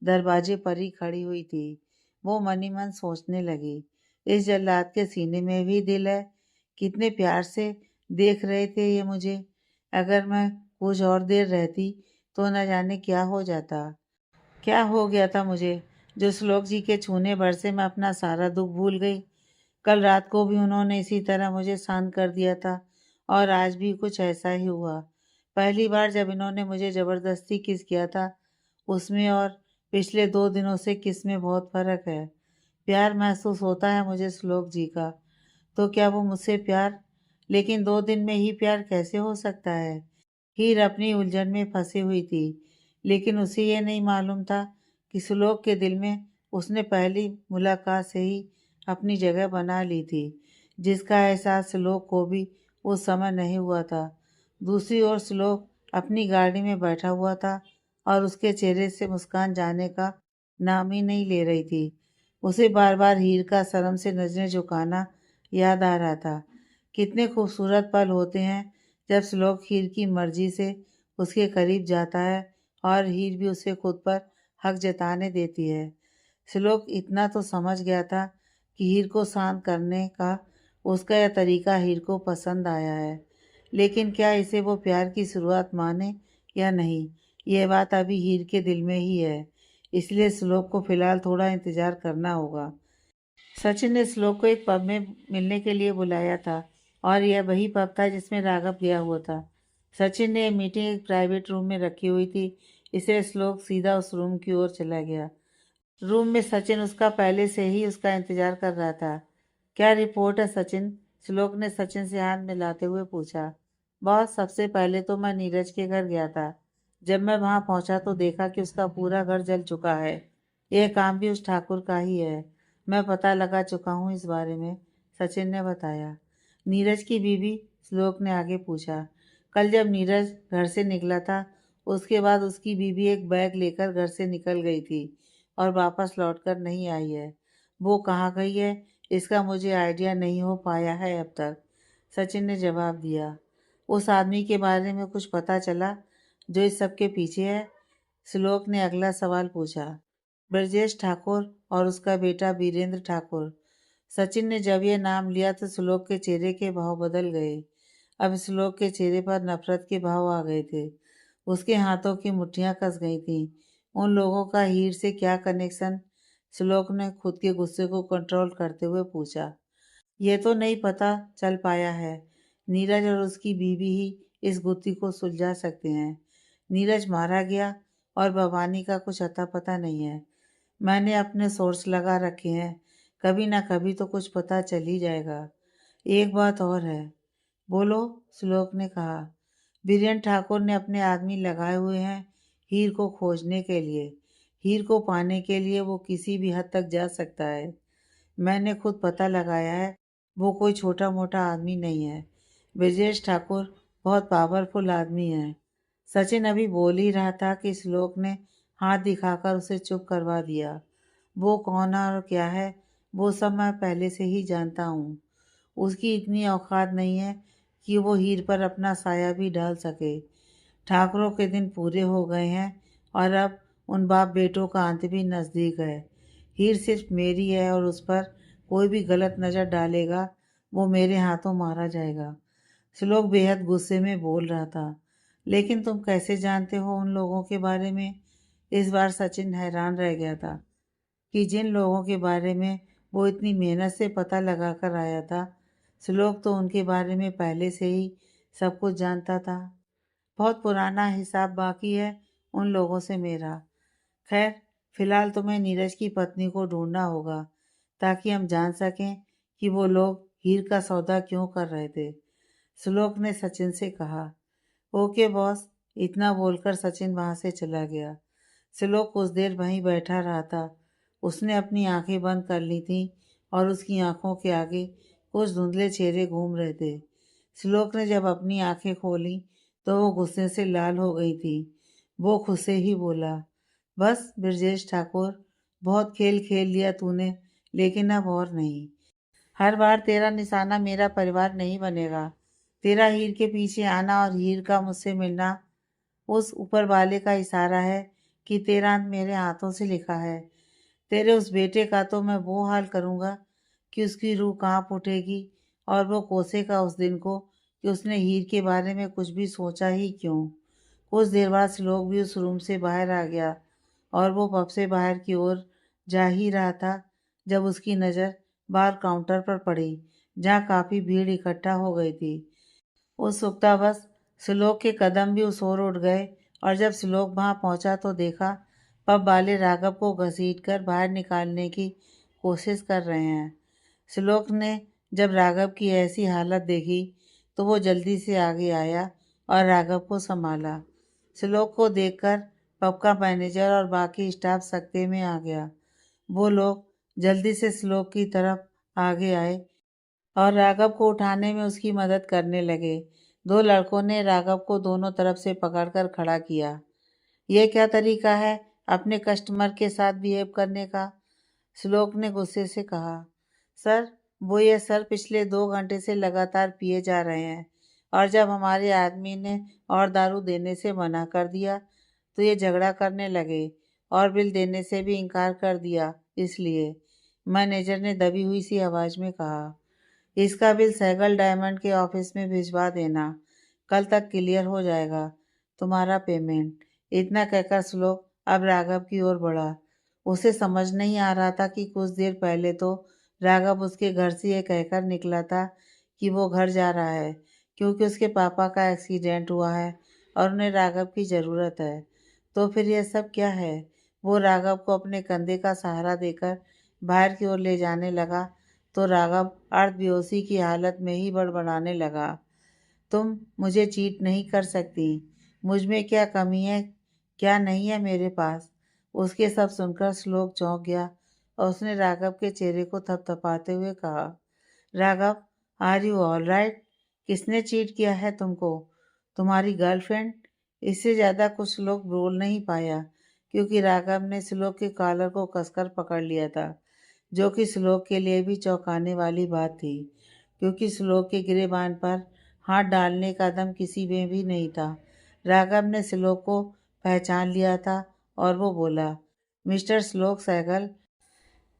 दरवाजे पर ही खड़ी हुई थी। वो मन ही मन सोचने लगी, इस जल्लाद के सीने में भी दिल है। कितने प्यार से देख रहे थे ये मुझे। अगर मैं कुछ और देर रहती तो न जाने क्या हो जाता। क्या हो गया था मुझे जो श्लोक जी के छूने भर से मैं अपना सारा दुख भूल गई। कल रात को भी उन्होंने इसी तरह मुझे शांत कर दिया था और आज भी कुछ ऐसा ही हुआ। पहली बार जब इन्होंने मुझे ज़बरदस्ती किस किया था उसमें और पिछले 2 दिनों से किस में बहुत फ़र्क है। प्यार महसूस होता है मुझे श्लोक जी का, तो क्या वो मुझसे प्यार, लेकिन 2 दिन में ही प्यार कैसे हो सकता है? हीर अपनी उलझन में फंसी हुई थी, लेकिन उसे ये नहीं मालूम था कि श्लोक के दिल में उसने पहली मुलाकात से ही अपनी जगह बना ली थी, जिसका एहसास श्लोक को भी उस समय नहीं हुआ था। दूसरी ओर श्लोक अपनी गाड़ी में बैठा हुआ था और उसके चेहरे से मुस्कान जाने का नाम ही नहीं ले रही थी। उसे बार बार हीर का शर्म से नजरें झुकाना याद आ रहा था। कितने खूबसूरत पल होते हैं जब श्लोक हीर की मर्जी से उसके करीब जाता है और हीर भी उसे खुद पर हक जताने देती है। श्लोक इतना तो समझ गया था कि हीर को शांत करने का उसका यह तरीका हीर को पसंद आया है, लेकिन क्या इसे वो प्यार की शुरुआत माने या नहीं, यह बात अभी हीर के दिल में ही है। इसलिए श्लोक को फिलहाल थोड़ा इंतजार करना होगा। सचिन ने श्लोक को एक पब में मिलने के लिए बुलाया था और यह वही पब था जिसमें राघव गया हुआ था। सचिन ने यह मीटिंग एक प्राइवेट रूम में रखी हुई थी, इसलिए श्लोक सीधा उस रूम की ओर चला गया। रूम में सचिन उसका पहले से ही उसका इंतजार कर रहा था। क्या रिपोर्ट है सचिन? श्लोक ने सचिन से हाथ मिलाते हुए पूछा। बॉस, सबसे पहले तो मैं नीरज के घर गया था। जब मैं वहां पहुंचा तो देखा कि उसका पूरा घर जल चुका है। यह काम भी उस ठाकुर का ही है। मैं पता लगा चुका हूँ इस बारे में, सचिन ने बताया। नीरज की बीवी? श्लोक ने आगे पूछा। कल जब नीरज घर से निकला था, उसके बाद उसकी बीवी एक बैग लेकर घर से निकल गई थी और वापस लौटकर नहीं आई है। वो कहाँ गई है, इसका मुझे आइडिया नहीं हो पाया है अब तक, सचिन ने जवाब दिया। उस आदमी के बारे में कुछ पता चला जो इस सब के पीछे है? श्लोक ने अगला सवाल पूछा। ब्रजेश ठाकुर और उसका बेटा वीरेंद्र ठाकुर। सचिन ने जब यह नाम लिया तो श्लोक के चेहरे के भाव बदल गए। अब श्लोक के चेहरे पर नफरत के भाव आ गए थे। उसके हाथों की मुट्ठियां कस गई थीं। उन लोगों का हीर से क्या कनेक्शन? श्लोक ने खुद के गुस्से को कंट्रोल करते हुए पूछा। ये तो नहीं पता चल पाया है। नीरज और उसकी बीवी ही इस गुत्थी को सुलझा सकते हैं। नीरज मारा गया और भवानी का कुछ अता पता नहीं है। मैंने अपने सोर्स लगा रखे हैं, कभी ना कभी तो कुछ पता चल ही जाएगा। एक बात और है। बोलो, श्लोक ने कहा। बीरेन ठाकुर ने अपने आदमी लगाए हुए हैं हीर को खोजने के लिए। हीर को पाने के लिए वो किसी भी हद तक जा सकता है। मैंने खुद पता लगाया है, वो कोई छोटा मोटा आदमी नहीं है। ब्रजेश ठाकुर बहुत पावरफुल आदमी है। सचिन अभी बोल ही रहा था कि श्लोक ने हाथ दिखाकर उसे चुप करवा दिया। वो कौन है और क्या है, वो सब मैं पहले से ही जानता हूँ। उसकी इतनी औकात नहीं है कि वो हीर पर अपना साया भी डाल सके। ठाकुरों के दिन पूरे हो गए हैं और अब उन बाप बेटों का अंत भी नज़दीक है। हीर सिर्फ मेरी है और उस पर कोई भी गलत नज़र डालेगा वो मेरे हाथों मारा जाएगा। श्लोक बेहद गुस्से में बोल रहा था। लेकिन तुम कैसे जानते हो उन लोगों के बारे में? इस बार सचिन हैरान रह गया था कि जिन लोगों के बारे में वो इतनी मेहनत से पता लगा कर आया था, श्लोक तो उनके बारे में पहले से ही सब कुछ जानता था। बहुत पुराना हिसाब बाकी है उन लोगों से मेरा। खैर, फिलहाल तुम्हें नीरज की पत्नी को ढूंढना होगा ताकि हम जान सकें कि वो लोग हीर का सौदा क्यों कर रहे थे, श्लोक ने सचिन से कहा। ओके बॉस, इतना बोलकर सचिन वहां से चला गया। श्लोक कुछ देर वहीं बैठा रहा था। उसने अपनी आंखें बंद कर ली थीं और उसकी आंखों के आगे कुछ धुंधले चेहरे घूम रहे थे। श्लोक ने जब अपनी आंखें खोली तो वो गुस्से से लाल हो गई थी। वो खुद से ही बोला, बस ब्रजेश ठाकुर, बहुत खेल खेल लिया तूने, लेकिन अब और नहीं। हर बार तेरा निशाना मेरा परिवार नहीं बनेगा। तेरा हीर के पीछे आना और हीर का मुझसे मिलना उस ऊपर वाले का इशारा है कि तेरा अंत मेरे हाथों से लिखा है। तेरे उस बेटे का तो मैं वो हाल करूँगा कि उसकी रूह कांप उठेगी और वो कोसेगा उस दिन को कि उसने हीर के बारे में कुछ भी सोचा ही क्यों। कुछ देर बाद श्लोक भी उस रूम से बाहर आ गया और वो पब से बाहर की ओर जा ही रहा था जब उसकी नज़र बार काउंटर पर पड़ी, जहाँ काफ़ी भीड़ इकट्ठा हो गई थी। उत्सुकतावश श्लोक के कदम भी उस ओर उठ गए और जब श्लोक वहां पहुंचा तो देखा पब वाले राघव को घसीटकर बाहर निकालने की कोशिश कर रहे हैं। श्लोक ने जब राघव की ऐसी हालत देखी तो वो जल्दी से आगे आया और राघव को संभाला। श्लोक को देखकर पब का मैनेजर और बाकी स्टाफ सकते में आ गया। वो लोग जल्दी से श्लोक की तरफ आगे आए और राघव को उठाने में उसकी मदद करने लगे। दो लड़कों ने राघव को दोनों तरफ से पकड़कर खड़ा किया। यह क्या तरीका है अपने कस्टमर के साथ बिहेव करने का? श्लोक ने गुस्से से कहा। सर, वो ये सर पिछले 2 घंटे से लगातार पिए जा रहे हैं और जब हमारे आदमी ने और दारू देने से मना कर दिया तो ये झगड़ा करने लगे और बिल देने से भी इनकार कर दिया। इसलिए मैनेजर ने दबी हुई सी आवाज़ में कहा, इसका बिल सहगल डायमंड के ऑफिस में भिजवा देना। कल तक क्लियर हो जाएगा तुम्हारा पेमेंट। इतना कहकर श्लोक अब राघव की ओर बढ़ा। उसे समझ नहीं आ रहा था कि कुछ देर पहले तो राघव उसके घर से ये कहकर निकला था कि वो घर जा रहा है क्योंकि उसके पापा का एक्सीडेंट हुआ है और उन्हें राघव की ज़रूरत है। तो फिर यह सब क्या है? वो राघव को अपने कंधे का सहारा देकर बाहर की ओर ले जाने लगा तो राघव अर्धबेहोशी की हालत में ही बड़बड़ाने लगा, तुम मुझे चीट नहीं कर सकती। मुझ में क्या कमी है, क्या नहीं है मेरे पास? उसके सब सुनकर श्लोक चौंक गया और उसने राघव के चेहरे को थपथपाते हुए कहा, Raghav, are you all right? किसने चीट किया है तुमको? तुम्हारी गर्लफ्रेंड? इससे ज़्यादा कुछ श्लोक बोल नहीं पाया क्योंकि राघव ने श्लोक के कॉलर को कसकर पकड़ लिया था, जो कि श्लोक के लिए भी चौंकाने वाली बात थी क्योंकि श्लोक के गिरेबान पर हाथ डालने का दम किसी में भी नहीं था। राघव ने श्लोक को पहचान लिया था और वो बोला, मिस्टर श्लोक सहगल,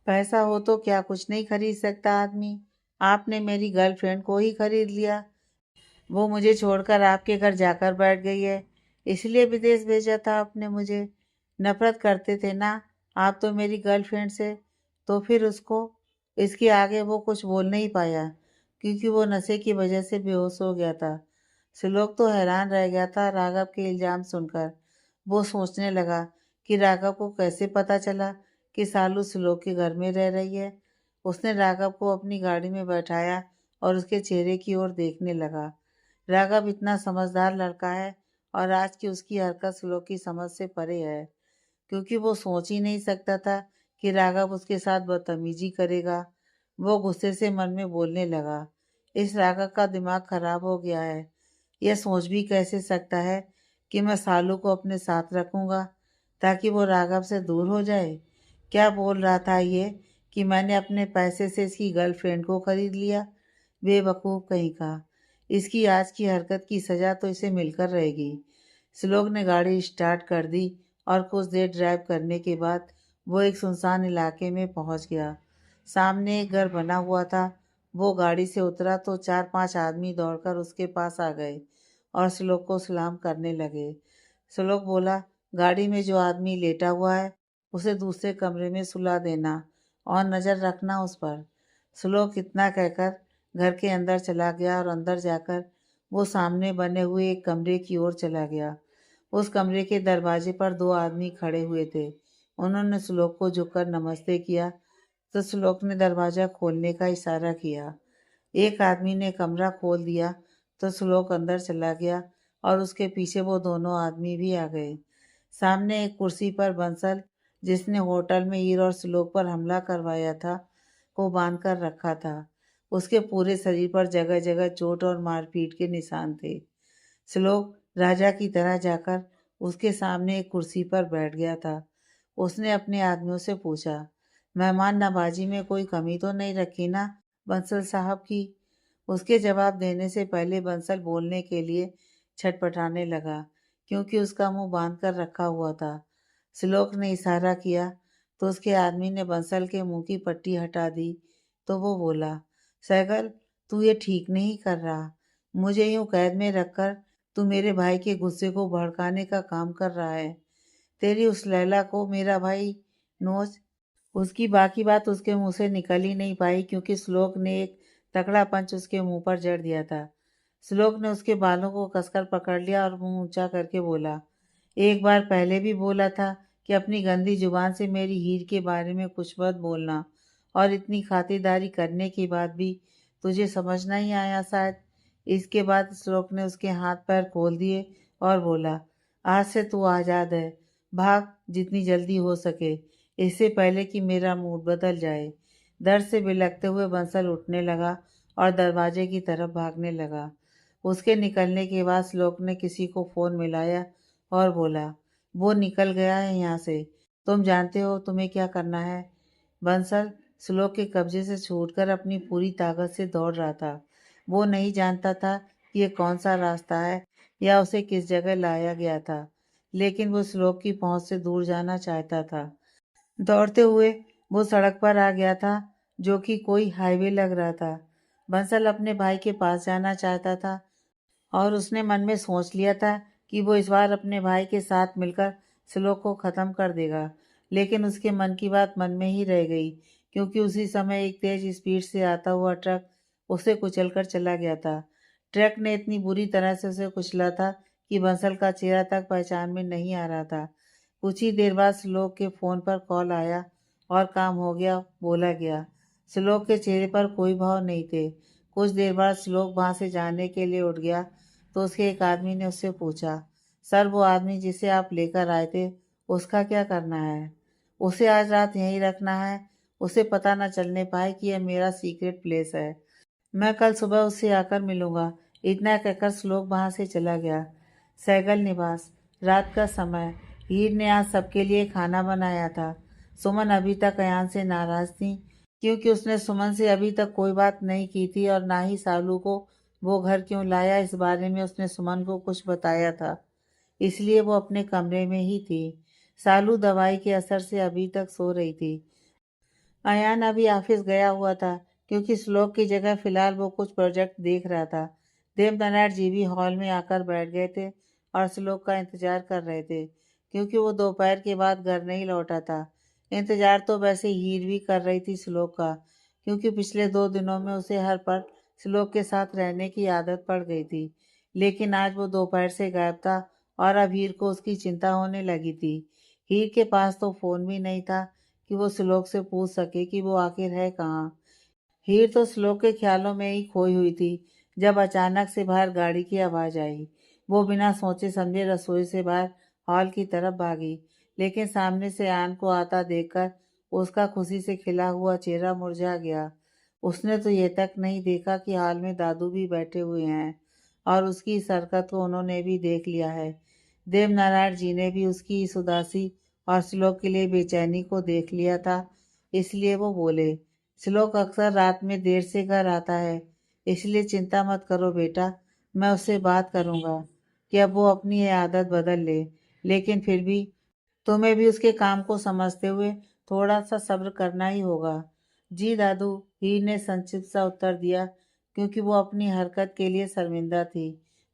पैसा हो तो क्या कुछ नहीं खरीद सकता आदमी? आपने मेरी गर्लफ्रेंड को ही खरीद लिया। वो मुझे छोड़कर आपके घर जाकर बैठ गई है, इसलिए विदेश भेजा था आपने मुझे। नफरत करते थे ना आप तो मेरी गर्लफ्रेंड से? तो फिर उसको? इसके आगे वो कुछ बोल नहीं पाया क्योंकि वो नशे की वजह से बेहोश हो गया था। श्लोक तो हैरान रह गया था राघव के इल्ज़ाम सुनकर। वो सोचने लगा कि राघव को कैसे पता चला कि सालू श्लोक के घर में रह रही है। उसने राघव को अपनी गाड़ी में बैठाया और उसके चेहरे की ओर देखने लगा। राघव इतना समझदार लड़का है और आज की उसकी हरकत श्लोक की समझ से परे है क्योंकि वो सोच ही नहीं सकता था कि राघव उसके साथ बदतमीजी करेगा। वो गुस्से से मन में बोलने लगा, इस राघव का दिमाग खराब हो गया है। यह सोच भी कैसे सकता है कि मैं सालू को अपने साथ रखूंगा ताकि वो राघव से दूर हो जाए? क्या बोल रहा था ये कि मैंने अपने पैसे से इसकी गर्लफ्रेंड को खरीद लिया? बेवकूफ़ कहीं का। इसकी आज की हरकत की सज़ा तो इसे मिलकर रहेगी। श्लोक ने गाड़ी स्टार्ट कर दी और कुछ देर ड्राइव करने के बाद वो एक सुनसान इलाके में पहुंच गया। सामने एक घर बना हुआ था। वो गाड़ी से उतरा तो 4-5 आदमी दौड़कर उसके पास आ गए और श्लोक को सलाम करने लगे। श्लोक बोला, गाड़ी में जो आदमी लेटा हुआ है उसे दूसरे कमरे में सुला देना और नज़र रखना उस पर। श्लोक इतना कहकर घर के अंदर चला गया और अंदर जाकर वो सामने बने हुए एक कमरे की ओर चला गया। उस कमरे के दरवाजे पर 2 आदमी खड़े हुए थे। उन्होंने श्लोक को झुककर नमस्ते किया तो श्लोक ने दरवाज़ा खोलने का इशारा किया। एक आदमी ने कमरा खोल दिया तो श्लोक अंदर चला गया और उसके पीछे वो दोनों आदमी भी आ गए। सामने एक कुर्सी पर बंसल, जिसने होटल में हीर और श्लोक पर हमला करवाया था, को बांध कर रखा था। उसके पूरे शरीर पर जगह जगह चोट और मारपीट के निशान थे। श्लोक राजा की तरह जाकर उसके सामने एक कुर्सी पर बैठ गया था। उसने अपने आदमियों से पूछा, मेहमान नवाजी में कोई कमी तो नहीं रखी ना बंसल साहब की? उसके जवाब देने से पहले बंसल बोलने के लिए छटपटाने लगा क्योंकि उसका मुंह बांध कर रखा हुआ था। श्लोक ने इशारा किया तो उसके आदमी ने बंसल के मुंह की पट्टी हटा दी तो वो बोला, सैगल, तू ये ठीक नहीं कर रहा। मुझे यूं कैद में रखकर तू मेरे भाई के गुस्से को भड़काने का काम कर रहा है। तेरी उस लैला को मेरा भाई नोच। उसकी बाकी बात उसके मुंह से निकल ही नहीं पाई क्योंकि श्लोक ने एक तगड़ा पंच उसके मुंह पर जड़ दिया था। श्लोक ने उसके बालों को कसकर पकड़ लिया और मुंह ऊंचा करके बोला, एक बार पहले भी बोला था कि अपनी गंदी जुबान से मेरी हीर के बारे में कुछ मत बोलना, और इतनी खातिरदारी करने के बाद भी तुझे समझ नहीं आया शायद। इसके बाद श्लोक ने उसके हाथ पैर खोल दिए और बोला, आज से तू आज़ाद है। भाग जितनी जल्दी हो सके, इससे पहले कि मेरा मूड बदल जाए। दर्द से बिलखते हुए बंसल उठने लगा और दरवाजे की तरफ भागने लगा। उसके निकलने के बाद श्लोक ने किसी को फ़ोन मिलाया और बोला, वो निकल गया है यहाँ से, तुम जानते हो तुम्हें क्या करना है। बंसल श्लोक के कब्जे से छूटकर अपनी पूरी ताकत से दौड़ रहा था। वो नहीं जानता था कि ये कौन सा रास्ता है या उसे किस जगह लाया गया था, लेकिन वो श्लोक की पहुंच से दूर जाना चाहता था। दौड़ते हुए वो सड़क पर आ गया था, जो कि कोई हाईवे लग रहा था। बंसल अपने भाई के पास जाना चाहता था और उसने मन में सोच लिया था कि वो इस बार अपने भाई के साथ मिलकर श्लोक को ख़त्म कर देगा। लेकिन उसके मन की बात मन में ही रह गई, क्योंकि उसी समय एक तेज स्पीड से आता हुआ ट्रक उसे कुचलकर चला गया था। ट्रक ने इतनी बुरी तरह से उसे कुचला था कि बंसल का चेहरा तक पहचान में नहीं आ रहा था। कुछ ही देर बाद श्लोक के फ़ोन पर कॉल आया और काम हो गया, बोला गया। श्लोक के चेहरे पर कोई भाव नहीं थे। कुछ देर बाद श्लोक वहाँ से जाने के लिए उठ गया तो उसके एक आदमी ने उससे पूछा, सर वो आदमी जिसे आप लेकर आए थे उसका क्या करना है। उसे आज रात यहीं रखना है, उसे पता न चलने पाए कि यह मेरा सीक्रेट प्लेस है। मैं कल सुबह उससे आकर मिलूंगा। इतना कहकर श्लोक वहाँ से चला गया। सैगल निवास, रात का समय। हीर ने आज सबके लिए खाना बनाया था। सुमन अभी तक अयान से नाराज थी, क्योंकि उसने सुमन से अभी तक कोई बात नहीं की थी और ना ही सालू को वो घर क्यों लाया इस बारे में उसने सुमन को कुछ बताया था। इसलिए वो अपने कमरे में ही थी। सालू दवाई के असर से अभी तक सो रही थी। अयान अभी ऑफिस गया हुआ था, क्योंकि श्लोक की जगह फिलहाल वो कुछ प्रोजेक्ट देख रहा था। देवनारायण जी भी हॉल में आकर बैठ गए थे और श्लोक का इंतजार कर रहे थे, क्योंकि वो दोपहर के बाद घर नहीं लौटा था। इंतजार तो वैसे हीर भी कर रही थी श्लोक का, क्योंकि पिछले 2 दिनों में उसे हर पल श्लोक के साथ रहने की आदत पड़ गई थी। लेकिन आज वो दोपहर से गायब था और अब हीर को उसकी चिंता होने लगी थी। हीर के पास तो फोन भी नहीं था कि वो श्लोक से पूछ सके कि वो आखिर है कहाँ। हीर तो श्लोक के ख्यालों में ही खोई हुई थी, जब अचानक से बाहर गाड़ी की आवाज़ आई। वो बिना सोचे समझे रसोई से बाहर हॉल की तरफ भागी, लेकिन सामने से आन को आता देखकर उसका खुशी से खिला हुआ चेहरा मुरझा गया। उसने तो ये तक नहीं देखा कि हॉल में दादू भी बैठे हुए हैं और उसकी इस हरकत को उन्होंने भी देख लिया है। देवनारायण जी ने भी उसकी इस उदासी और श्लोक के लिए बेचैनी को देख लिया था। इसलिए वो बोले, श्लोक अक्सर रात में देर से घर आता है, इसलिए चिंता मत करो बेटा, मैं उससे बात करूंगा कि अब वो अपनी ये आदत बदल ले। लेकिन फिर भी तुम्हें भी उसके काम को समझते हुए थोड़ा सा सब्र करना ही होगा। जी दादू, हीर ने संक्षिप्त सा उत्तर दिया, क्योंकि वो अपनी हरकत के लिए शर्मिंदा थी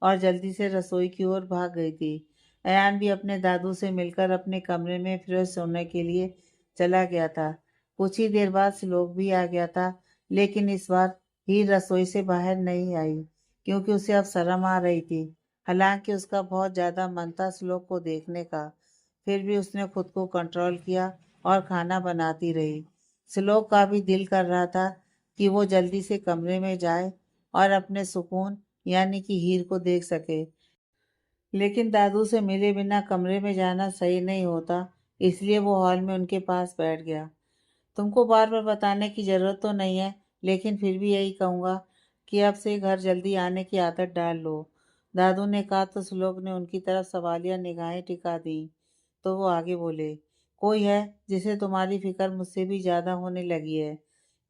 और जल्दी से रसोई की ओर भाग गई थी। अयान भी अपने दादू से मिलकर अपने कमरे में फ्रेश होने के लिए चला गया था। कुछ ही देर बाद श्लोक भी आ गया था, लेकिन इस बार हीर रसोई से बाहर नहीं आई, क्योंकि उसे अब शर्म आ रही थी। हालांकि उसका बहुत ज़्यादा मन था श्लोक को देखने का, फिर भी उसने खुद को कंट्रोल किया और खाना बनाती रही। श्लोक का भी दिल कर रहा था कि वो जल्दी से कमरे में जाए और अपने सुकून यानी कि हीर को देख सके, लेकिन दादू से मिले बिना कमरे में जाना सही नहीं होता। इसलिए वो हॉल में उनके पास बैठ गया। तुमको बार बार बताने की ज़रूरत तो नहीं है, लेकिन फिर भी यही कहूँगा कि अब से घर जल्दी आने की आदत डाल लो, दादू ने कहा तो श्लोक ने उनकी तरफ सवालिया निगाहें टिका दी। तो वो आगे बोले, कोई है जिसे तुम्हारी फिक्र मुझसे भी ज़्यादा होने लगी है।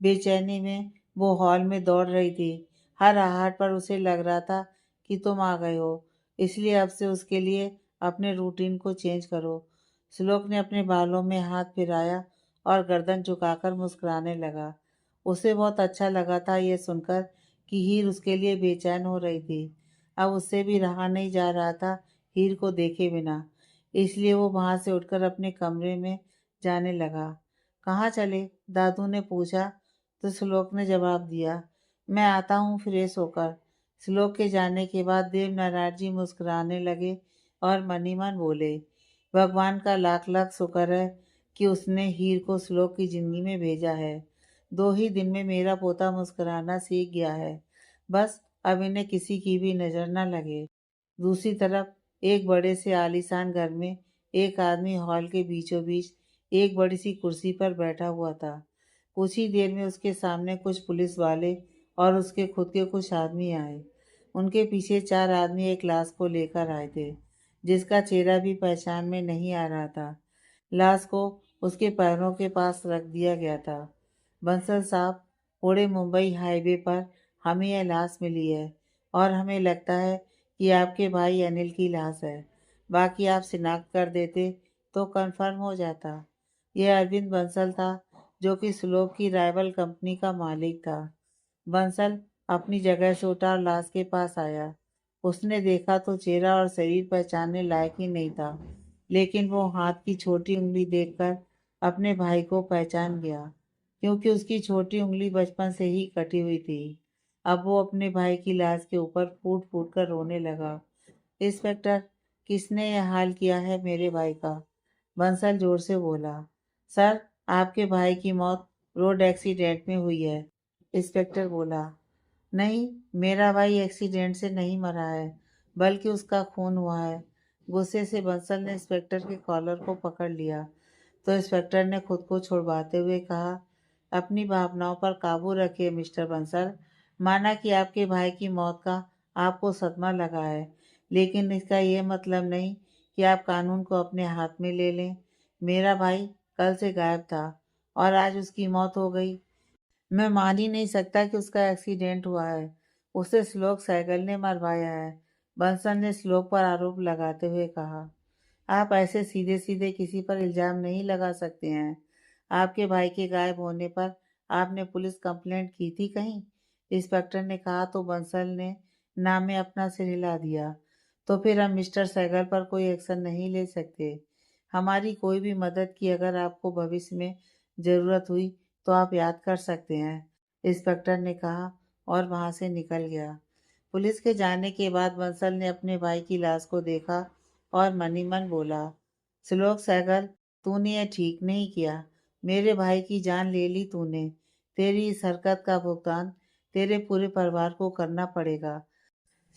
बेचैनी में वो हॉल में दौड़ रही थी। हर आहट पर उसे लग रहा था कि तुम आ गए हो, इसलिए अब से उसके लिए अपने रूटीन को चेंज करो। श्लोक ने अपने बालों में हाथ फिराया और गर्दन झुकाकर मुस्कुराने लगा। उसे बहुत अच्छा लगा था ये सुनकर कि हीर उसके लिए बेचैन हो रही थी। अब उससे भी रहा नहीं जा रहा था हीर को देखे बिना, इसलिए वो वहाँ से उठकर अपने कमरे में जाने लगा। कहाँ चले? दादू ने पूछा तो श्लोक ने जवाब दिया, मैं आता हूँ फ्रेश होकर। श्लोक के जाने के बाद देवनारायण जी मुस्कुराने लगे और मन ही मन बोले, भगवान का लाख लाख शुक्र है कि उसने हीर को श्लोक की जिंदगी में भेजा है। 2 ही दिन में मेरा पोता मुस्कुराना सीख गया है। बस अब इन्हें किसी की भी नज़र न लगे। दूसरी तरफ एक बड़े से आलीशान घर में एक आदमी हॉल के बीचों बीच एक बड़ी सी कुर्सी पर बैठा हुआ था। कुछ ही देर में उसके सामने कुछ पुलिस वाले और उसके खुद के कुछ आदमी आए। उनके पीछे 4 आदमी एक लाश को लेकर आए थे, जिसका चेहरा भी पहचान में नहीं आ रहा था। लाश को उसके पैरों के पास रख दिया गया था। बंसल साहब, पूरे मुंबई हाईवे पर हमें यह लाश मिली है और हमें लगता है कि आपके भाई अनिल की लाश है। बाकी आप शिनाख्त कर देते तो कंफर्म हो जाता। यह अरविंद बंसल था, जो कि स्लोप की राइवल कंपनी का मालिक था। बंसल अपनी जगह से उठा और लाश के पास आया। उसने देखा तो चेहरा और शरीर पहचानने लायक ही नहीं था, लेकिन वो हाथ की छोटी उंगली देखकर अपने भाई को पहचान गया, क्योंकि उसकी छोटी उंगली बचपन से ही कटी हुई थी। अब वो अपने भाई की लाश के ऊपर फूट फूट कर रोने लगा। इंस्पेक्टर, किसने यह हाल किया है मेरे भाई का? बंसल जोर से बोला। सर, आपके भाई की मौत रोड एक्सीडेंट में हुई है, इंस्पेक्टर बोला। नहीं, मेरा भाई एक्सीडेंट से नहीं मरा है, बल्कि उसका खून हुआ है। गुस्से से बंसल ने इंस्पेक्टर के कॉलर को पकड़ लिया, तो इंस्पेक्टर ने खुद को छुड़वाते हुए कहा, अपनी भावनाओं पर काबू रखिए मिस्टर बंसल। माना कि आपके भाई की मौत का आपको सदमा लगा है, लेकिन इसका ये मतलब नहीं कि आप कानून को अपने हाथ में ले लें। मेरा भाई कल से गायब था और आज उसकी मौत हो गई। मैं मान ही नहीं सकता कि उसका एक्सीडेंट हुआ है। उसे श्लोक सहगल ने मरवाया है, बंसल ने श्लोक पर आरोप लगाते हुए कहा। आप ऐसे सीधे सीधे किसी पर इल्जाम नहीं लगा सकते हैं। आपके भाई के गायब होने पर आपने पुलिस कंप्लेंट की थी कहीं? इंस्पेक्टर ने कहा तो बंसल ने नाम में अपना सिर हिला दिया। तो फिर हम मिस्टर सहगल पर कोई एक्शन नहीं ले सकते। हमारी कोई भी मदद की अगर आपको भविष्य में ज़रूरत हुई तो आप याद कर सकते हैं, इंस्पेक्टर ने कहा और वहां से निकल गया। पुलिस के जाने के बाद बंसल ने अपने भाई की लाश को देखा और मन ही मन बोला, श्लोक सहगल, तूने यह ठीक नहीं किया। मेरे भाई की जान ले ली तूने। तेरी इस हरकत का भुगतान तेरे पूरे परिवार को करना पड़ेगा।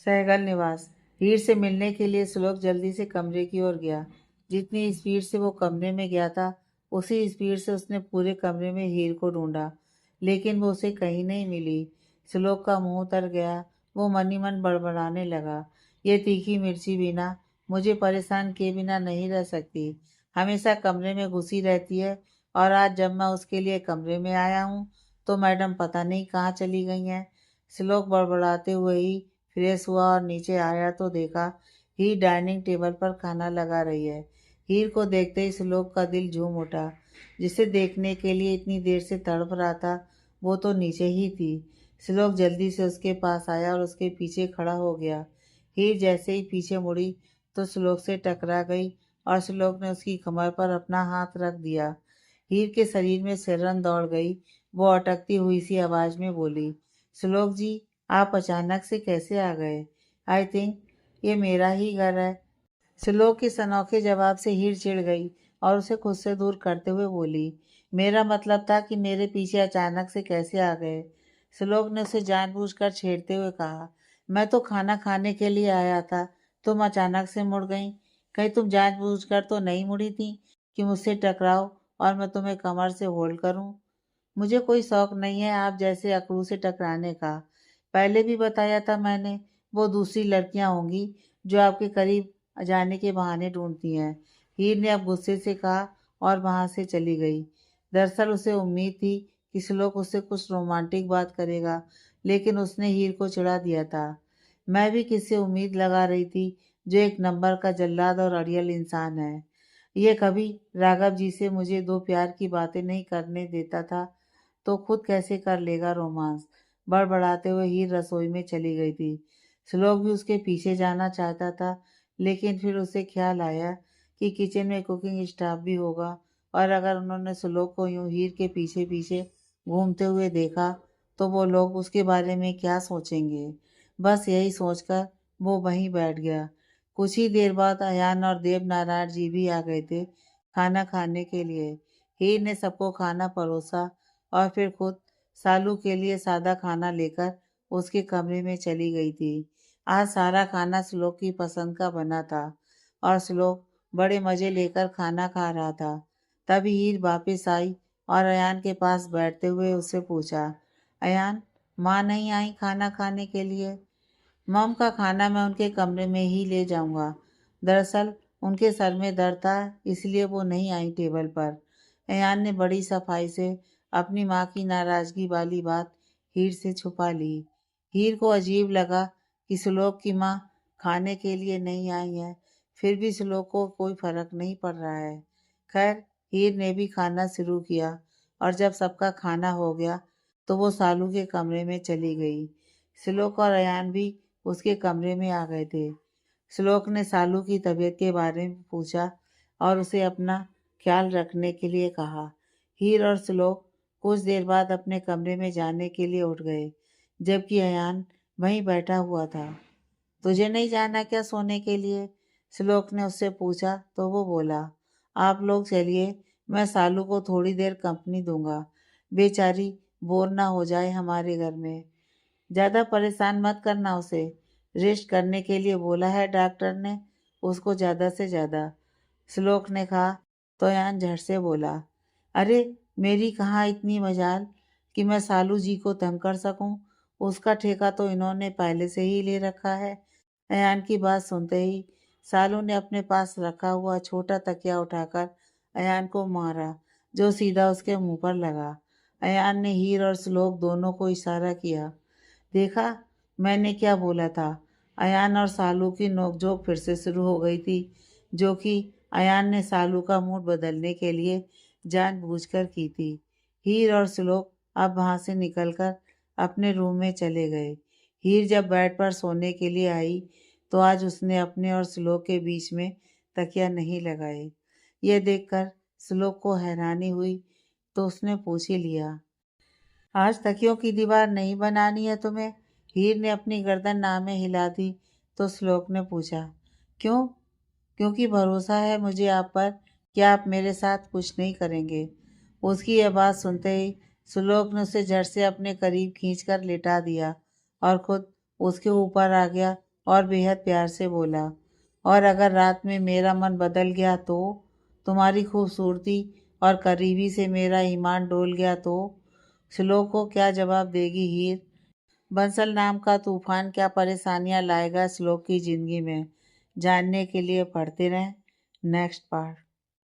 सहगल निवास। हीर से मिलने के लिए श्लोक जल्दी से कमरे की ओर गया। जितनी स्पीड से वो कमरे में गया था, उसी स्पीड से उसने पूरे कमरे में हीर को ढूंढा, लेकिन वो उसे कहीं नहीं मिली। श्लोक का मुंह उतर गया। वो मन ही मन बड़बड़ाने लगा, ये तीखी मिर्ची बिना मुझे परेशान किए बिना नहीं रह सकती। हमेशा कमरे में घुसी रहती है, और आज जब मैं उसके लिए कमरे में आया हूँ तो मैडम पता नहीं कहाँ चली गई हैं। श्लोक बड़बड़ाते हुए ही फ्रेश हुआ और नीचे आया तो देखा हीर डाइनिंग टेबल पर खाना लगा रही है। हीर को देखते ही श्लोक का दिल झूम उठा। जिसे देखने के लिए इतनी देर से तड़प रहा था, वो तो नीचे ही थी। श्लोक जल्दी से उसके पास आया और उसके पीछे खड़ा हो गया। हीर जैसे ही पीछे मुड़ी तो श्लोक से टकरा गई और श्लोक ने उसकी कमर पर अपना हाथ रख दिया। हीर के शरीर में सिरन दौड़ गई। वो अटकती हुई सी आवाज में बोली, श्लोक जी, आप अचानक से कैसे आ गए? आई थिंक ये मेरा ही घर है। श्लोक के अनोखे जवाब से हीर चिढ़ गई और उसे खुद से दूर करते हुए बोली, मेरा मतलब था कि मेरे पीछे अचानक से कैसे आ गए? श्लोक ने उसे जानबूझकर छेड़ते हुए कहा, मैं तो खाना खाने के लिए आया था, तुम अचानक से मुड़ गई। कहीं तुम जानबूझकर तो नहीं मुड़ी थी कि मुझसे टकराओ और मैं तुम्हें कमर से होल्ड करूं? मुझे कोई शौक नहीं है आप जैसे अकड़ू से टकराने का। पहले भी बताया था मैंने, वो दूसरी लड़कियां होंगी जो आपके करीब जाने के बहाने ढूंढती हैं। हीर ने अब गुस्से से कहा और वहां से चली गई। दरअसल उसे उम्मीद थी कि श्लोक उससे कुछ रोमांटिक बात करेगा, लेकिन उसने हीर को चिढ़ा दिया था। मैं भी किससे उम्मीद लगा रही थी जो एक नंबर का जल्लाद और अड़ियल इंसान है। ये कभी राघव जी से मुझे दो प्यार की बातें नहीं करने देता था, तो खुद कैसे कर लेगा रोमांस। बड़बड़ाते हुए हीर रसोई में चली गई थी। श्लोक भी उसके पीछे जाना चाहता था, लेकिन फिर उसे ख्याल आया कि किचन में कुकिंग स्टाफ भी होगा, और अगर उन्होंने श्लोक को यूं हीर के पीछे पीछे घूमते हुए देखा तो वो लोग उसके बारे में क्या सोचेंगे। बस यही सोचकर वो वहीं बैठ गया। कुछ ही देर बाद अयान और देव नारायण जी भी आ गए थे खाना खाने के लिए। हीर ने सबको खाना परोसा और फिर खुद सालू के लिए सादा खाना लेकर उसके कमरे में चली गई थी। आज सारा खाना श्लोक की पसंद का बना था और श्लोक बड़े मजे लेकर खाना खा रहा था। तभी हीर वापस आई और अयान के पास बैठते हुए उससे पूछा, अयान, माँ नहीं आई खाना खाने के लिए? मॉम का खाना मैं उनके कमरे में ही ले जाऊंगा। दरअसल उनके सर में दर्द था, इसलिए वो नहीं आई टेबल पर। अयान ने बड़ी सफाई से अपनी माँ की नाराजगी वाली बात हीर से छुपा ली। हीर को अजीब लगा कि श्लोक की माँ खाने के लिए नहीं आई है, फिर भी श्लोक को कोई फर्क नहीं पड़ रहा है। खैर, हीर ने भी खाना शुरू किया और जब सबका खाना हो गया तो वो सालू के कमरे में चली गई। श्लोक और अयान भी उसके कमरे में आ गए थे। श्लोक ने सालू की तबीयत के बारे में पूछा और उसे अपना ख्याल रखने के लिए कहा। हीर और श्लोक कुछ देर बाद अपने कमरे में जाने के लिए उठ गए, जबकि अयान वहीं बैठा हुआ था। तुझे नहीं जाना क्या सोने के लिए? श्लोक ने उससे पूछा तो वो बोला, आप लोग चलिए, मैं सालू को थोड़ी देर कंपनी दूंगा, बेचारी बोर ना हो जाए हमारे घर में। ज़्यादा परेशान मत करना उसे, रेस्ट करने के लिए बोला है डॉक्टर ने उसको ज़्यादा से ज़्यादा। श्लोक ने कहा तो अयान झट से बोला, अरे मेरी कहाँ इतनी मजाल कि मैं सालू जी को तंग कर सकूं, उसका ठेका तो इन्होंने पहले से ही ले रखा है। अयान की बात सुनते ही सालू ने अपने पास रखा हुआ छोटा तकिया उठाकर अयान को मारा, जो सीधा उसके मुंह पर लगा। अयान ने हीर और श्लोक दोनों को इशारा किया। देखा, मैंने क्या बोला था? अयान और सालू की नोकझोंक फिर से शुरू हो गई थी, जो कि अयान ने सालू का मूड बदलने के लिए जानबूझकर की थी। हीर और श्लोक अब वहां से निकलकर अपने रूम में चले गए। हीर जब बेड पर सोने के लिए आई तो आज उसने अपने और श्लोक के बीच में तकिया नहीं लगाए। यह देखकर श्लोक को हैरानी हुई तो उसने पूछ ही लिया, आज तकियों की दीवार नहीं बनानी है तुम्हें? हीर ने अपनी गर्दन नामे हिला दी तो श्लोक ने पूछा, क्यों? क्योंकि भरोसा है मुझे आप पर कि आप मेरे साथ कुछ नहीं करेंगे। उसकी यह बात सुनते ही श्लोक ने उसे झट से अपने करीब खींचकर लिटा दिया और खुद उसके ऊपर आ गया और बेहद प्यार से बोला, और अगर रात में मेरा मन बदल गया तो? तुम्हारी खूबसूरती और करीबी से मेरा ईमान डोल गया तो? श्लोक को क्या जवाब देगी हीर? बंसल नाम का तूफान क्या परेशानियां लाएगा श्लोक की जिंदगी में? जानने के लिए पढ़ते रहें नेक्स्ट पार्ट।